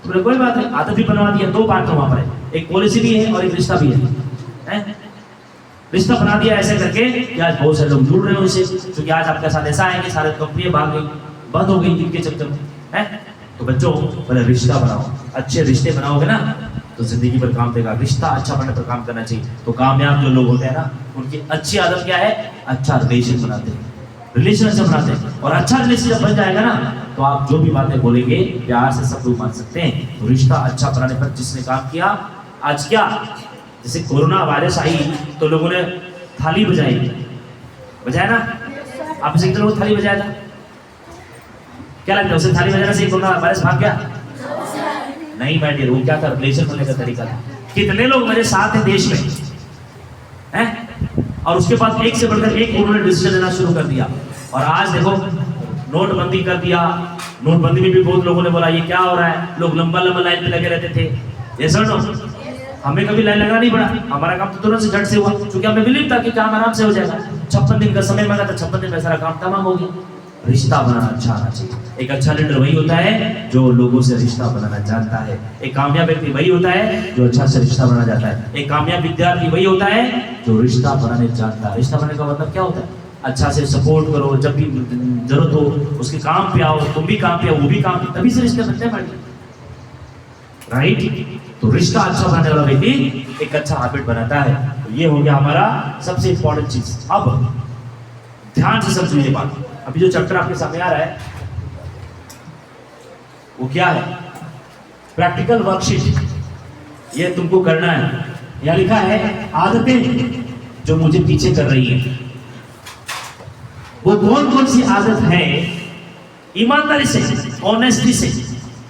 Speaker 1: तो बोले कोई बात नहीं, आदत भी बनवा दिया। 2 पार्ट वहां पर है, एक पॉलिसी भी है और एक रिश्ता भी है। रिश्ता बना दिया ऐसे करके कि आज बहुत सारे लोग जुड़ रहे हैं उनसे, क्योंकि आज आपके साथ ऐसा है कि सारे कंपनियां भाग गई, बंद हो गई इनके चक्कर में है। तो बच्चों बोले रिश्ता बनाओ, अच्छे रिश्ते बनाओगे ना तो जिंदगी भर काम देगा। रिश्ता अच्छा बनने पर काम करना चाहिए। तो कामयाब जो लोग होते हैं ना, उनकी अच्छी आदत क्या है, अच्छा रिलेशन बनाते हैं, रिलेशन अच्छा बनाते हैं। और अच्छा रिलेशन जब बन जाएगा ना तो आप जो भी बातें बोलेंगे प्यार से सब लोग मान सकते हैं। तो रिश्ता अच्छा बनाने पर जिसने काम किया, आज क्या जैसे कोरोना वायरस आई तो लोगों ने थाली बजाया ना, आप इसे कितने लोग थाली बजाया था? क्या लगता है उसे थाली बजाने से कोरोना वायरस भाग गया? नहीं मैं डियर, वो क्या था, रिलेशन बनने का तरीका था। कितने लोग मेरे साथ हैं देश में हैं, और उसके बाद एक से बढ़कर एक उन्होंने डिसीजन लेना शुरू कर दिया। और आज देखो नोटबंदी कर दिया। नोटबंदी में भी बहुत लोगों ने बोला ये क्या हो रहा है, लोग लंबा लंबा लाइन पे लगे रहते थे। ये सर हमें कभी लाइन लगाना नहीं पड़ा, हमारा काम तो तुरंत से झट से हुआ, क्योंकि हमें बिलीव था कि काम आराम से हो जाएगा। 56 दिन का समय मांगा था, 56 दिन में सारा काम तमाम हो गया। रिश्ता बनाना अच्छा आना चाहिए। एक अच्छा लीडर वही होता है जो लोगों से रिश्ता बनाना जानता है। एक कामयाब व्यक्ति वही होता है जो अच्छा से रिश्ता बनाना जानता है। एक कामयाब विद्यार्थी वही होता है जो रिश्ता बनाने जानता है। रिश्ता बनाने का मतलब क्या होता है, अच्छा से सपोर्ट करो, जब भी जरूरत हो उसके काम पे आओ, तुम भी काम पे आओ वो भी काम पे, तभी से रिश्ते बनते हैं राइट। तो रिश्ता अच्छा बनाने वाला व्यक्ति एक अच्छा हैबिट बनाता है। तो ये हो गया हमारा सबसे इंपॉर्टेंट चीज। अब ध्यान से समझिए ये बात। अभी जो चैप्टर आपके सामने आ रहा है वो क्या है, प्रैक्टिकल वर्कशीट। ये तुमको करना है। यहां लिखा है आदतें जो मुझे पीछे कर रही है। वो कौन कौन सी आदत है, ईमानदारी से, ऑनेस्टी से,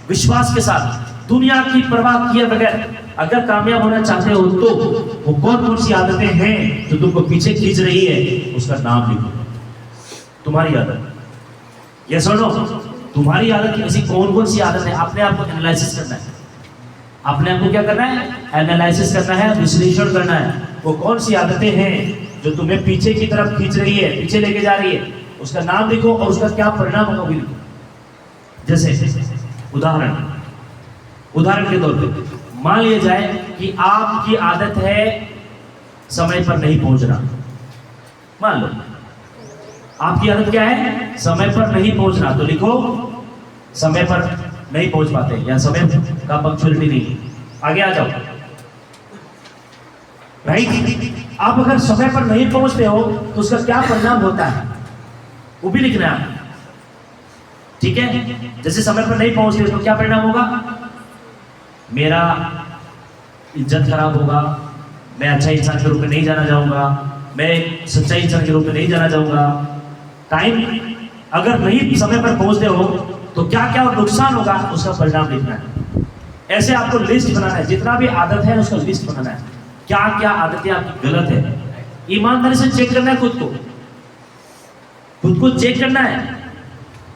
Speaker 1: विश्वास के साथ, दुनिया की परवाह किए बगैर अगर कामयाब होना चाहते हो तो वो कौन कौन सी आदतें हैं जो तुमको पीछे खींच रही है, उसका नाम लिखो। तुम्हारी आदत, ये सुनो, तुम्हारी आदत की ऐसी कौन कौन सी आदत है, अपने आप को एनालिसिस करना है। अपने आप को क्या करना है, एनालिसिस करना है, विश्लेषण करना है। वो कौन सी आदतें हैं जो तुम्हें पीछे की तरफ खींच रही है, पीछे लेके जा रही है, उसका नाम लिखो और उसका क्या परिणाम होगा भी लिखो। जैसे उदाहरण के तौर पे मान लिया जाए कि आपकी आदत है समय पर नहीं पहुंचना। मान लो आपकी आदत क्या है, समय पर नहीं पहुंचना। तो लिखो समय पर नहीं पहुंच पाते या समय का पंक्चुअलिटी नहीं। आगे आ जाओ राइट। आप अगर समय पर नहीं पहुंचते हो तो उसका क्या परिणाम होता है वो भी लिखना है, ठीक है। जैसे समय पर नहीं पहुंचते तो क्या परिणाम होगा, मेरा इज्जत खराब होगा, मैं अच्छा इंसान के रूप में नहीं जाना चाहूंगा, मैं सच्चा इंसान के रूप में नहीं जाना चाहूंगा। टाइम अगर नहीं समय पर पहुंचते हो तो क्या क्या नुकसान होगा उसका परिणाम लिखना है। ऐसे आपको लिस्ट बनाना है, जितना भी आदत है उसका लिस्ट बनाना है, क्या क्या आदतें आपकी गलत है। ईमानदारी से चेक करना है, खुद को चेक करना है,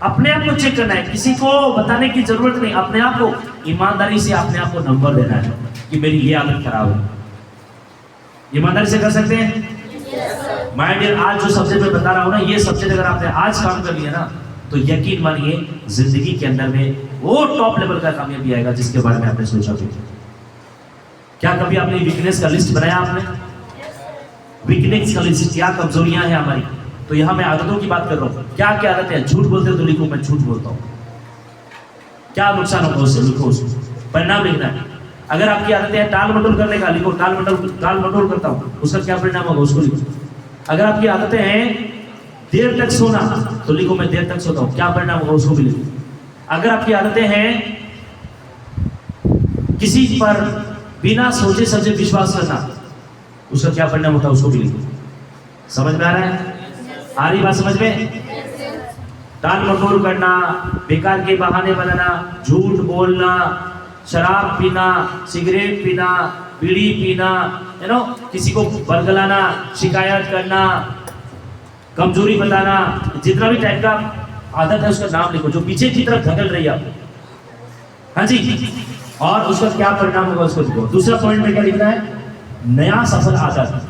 Speaker 1: अपने आप को चेक करना है, किसी को बताने की जरूरत नहीं। अपने आप को ईमानदारी से अपने आप को नंबर देना है कि मेरी ये आदत खराब है। ईमानदारी से कर सकते हैं माय डियर। आज जो सब्जेक्ट मैं बता रहा हूं ना, ये सब्जेक्ट अगर आपने आज काम कर लिया ना तो यकीन मानिए जिंदगी के अंदर में वो टॉप लेवल का कामयाबी आएगा जिसके बारे में आपने सोचा भी। क्या कभी आपने वीकनेस का लिस्ट बनाया? आपने वीकनेस का लिस्ट, क्या कमजोरियां हैं हमारी। तो यहां मैं आदतों की बात कर रहा हूं। क्या क्या आदतें हैं, झूठ बोलते हो तो लिखो मैं झूठ बोलता हूं, क्या नुकसान होगा उससे लिखो, उसको परिणाम लिखना है। अगर आपकी आदतें हैं टाल मटोल करने का, लिखो टाल मटोल करता हूं, उसका क्या परिणाम होगा उसको लिखो। अगर आपकी आदतें हैं देर तक सोना तो लिखो मैं देर तक सोता हूं, क्या परिणाम होगा उसको भी लिखो। अगर आपकी आदतें हैं किसी पर बिना सोचे समझे विश्वास करना, उसका क्या परिणाम होता है उसको भी लिखो। समझ में आ रहा है? आ रही बात समझ में? टाल मटोल करना, बेकार के बहाने बनाना, झूठ बोलना, शराब पीना, सिगरेट पीना, बीड़ी पीना, किसी को बरगलाना, शिकायत करना, कमजोरी बताना, जितना भी टाइप का आदत है उसका नाम लिखो जो पीछे की तरफ धकेल रही है आपको। हाँ जी, और उसका क्या परिणाम होगा उसको लिखो। दूसरा पॉइंट में क्या लिखना है, नया सफल आदत,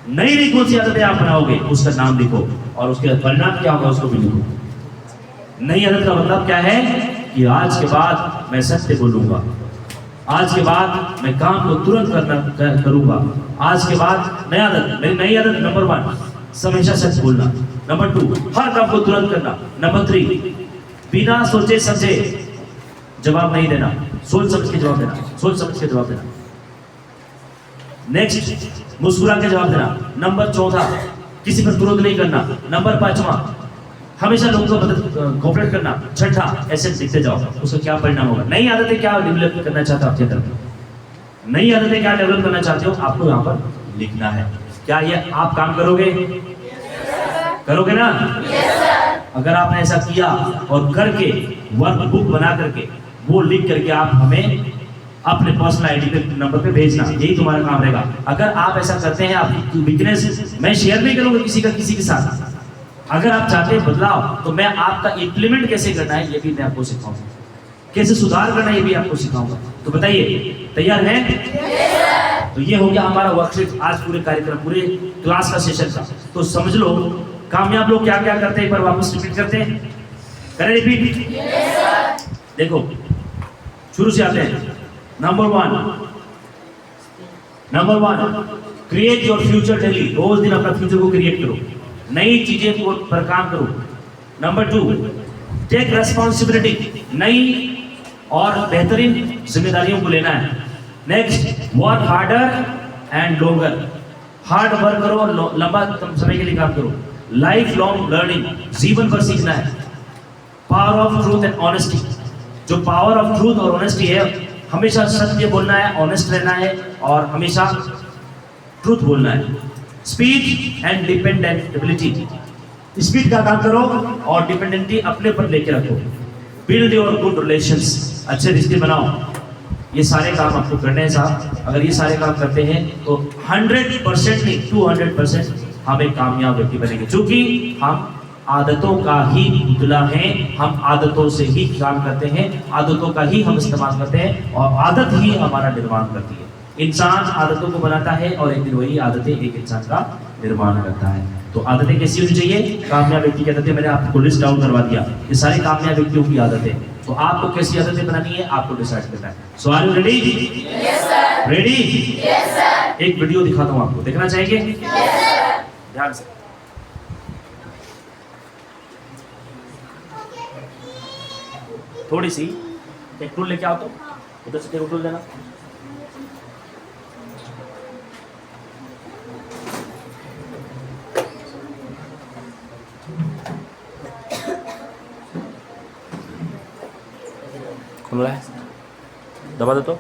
Speaker 1: नई कौन सी आदतें आप बनाओगे उसका नाम लिखो और उसके परिणाम क्या होगा उसको भी लिखो। नई आदत का मतलब क्या है कि आज के बाद मैं सत्य बोलूंगा, आज के बाद मैं काम को तुरंत करूंगा। आज के बाद नई आदत, मेरी नई आदत नंबर 1 हमेशा सच बोलना। नंबर 2 हर काम को तुरंत करना। नंबर 3 बिना सोचे समझे जवाब नहीं देना, सोच समझ के जवाब देना, सोच समझ के जवाब देना। नेक्स्ट मुस्कुरा के जवाब देना। नंबर 4 किसी पर क्रोध नहीं करना। नंबर 5 हमेशा लोगों को मदद कोऑपरेट करना। 6 ऐसे लिखते जाओ, उसका क्या परिणाम होगा। नई आदतें क्या डेवलप करना चाहते हो आपके अंदर, नई आदतें क्या डेवलप करना चाहते हो, आपको यहाँ पर लिखना है। क्या ये आप काम करोगे? करोगे ना? अगर आपने ऐसा किया और करके वर्क बुक बना करके वो लिख करके आप हमें अपने पर्सनल आईडी के नंबर पे भेजना, यही तुम्हारा काम रहेगा। अगर आप ऐसा करते हैं, आपकी वीकनेस मैं शेयर नहीं करूंगा किसी के साथ। अगर आप चाहते हैं बदलाव, तो मैं आपका इंप्लीमेंट कैसे करना है ये भी मैं आपको सिखाऊंगा, कैसे सुधार करना है ये भी आपको सिखाऊंगा। तो बताइए तैयार हैं? तो ये हो गया हमारा वर्कशीट आज पूरे कार्यक्रम, पूरे क्लास का सेशन का। तो समझ लो कामयाब लोग क्या क्या करते हैं, एक बार वापस रिपीट करते हैं। करें रिपीट? देखो शुरू से आते हैं। Number 1 create your future daily. रोज दिन अपना फ्यूचर को क्रिएट करो, नई चीजें पर काम करो। नंबर 2 टेक रेस्पॉन्सिबिलिटी, नई और बेहतरीन जिम्मेदारियों को लेना है। Next work harder and longer, hard work करो और लंबा समय के लिए काम करो। लाइफ लॉन्ग लर्निंग, जीवन भर सीखना है। Power of truth and honesty, जो पावर ऑफ ट्रूथ और ऑनेस्टी है, हमेशा सत्य बोलना है, ऑनेस्ट रहना है और हमेशा ट्रूथ बोलना है। स्पीड एंड डिपेंडेंटेबिलिटी, स्पीड का काम करो और डिपेंडेंटी अपने पर लेके रखो। बिल्ड योर गुड रिलेशंस, अच्छे रिश्ते बनाओ। ये सारे काम आपको करने हैं साहब। अगर ये सारे काम करते हैं तो 100% नहीं 200% हम एक कामयाब व्यक्ति बनेंगे, क्योंकि हम आदतों का ही पुतला है। हम आदतों से ही काम करते हैं, आदतों का ही हम इस्तेमाल करते हैं और आदत ही हमारा निर्माण करती है। इंसान आदतों को बनाता है और एक दिन वही आदतें एक इंसान का निर्माण करता है। तो आदतें कैसी होनी चाहिए? कामयाब व्यक्ति की आदतें मैंने आपको लिस्ट डाउन करवा दिया, ये सारे कामयाब व्यक्तियों की आदतें। तो आपको कैसी आदतें बनानी है आपको डिसाइड करना है। So are you ready? Yes sir. Ready? Yes sir. एक वीडियो दिखाता हूँ आपको, देखना चाहेंगे? Yes sir. ध्यान से। थोड़ी सी एक टूल लेके आओ, तो उधर से टूल लेना। खुल रहा है, दबा दो तो।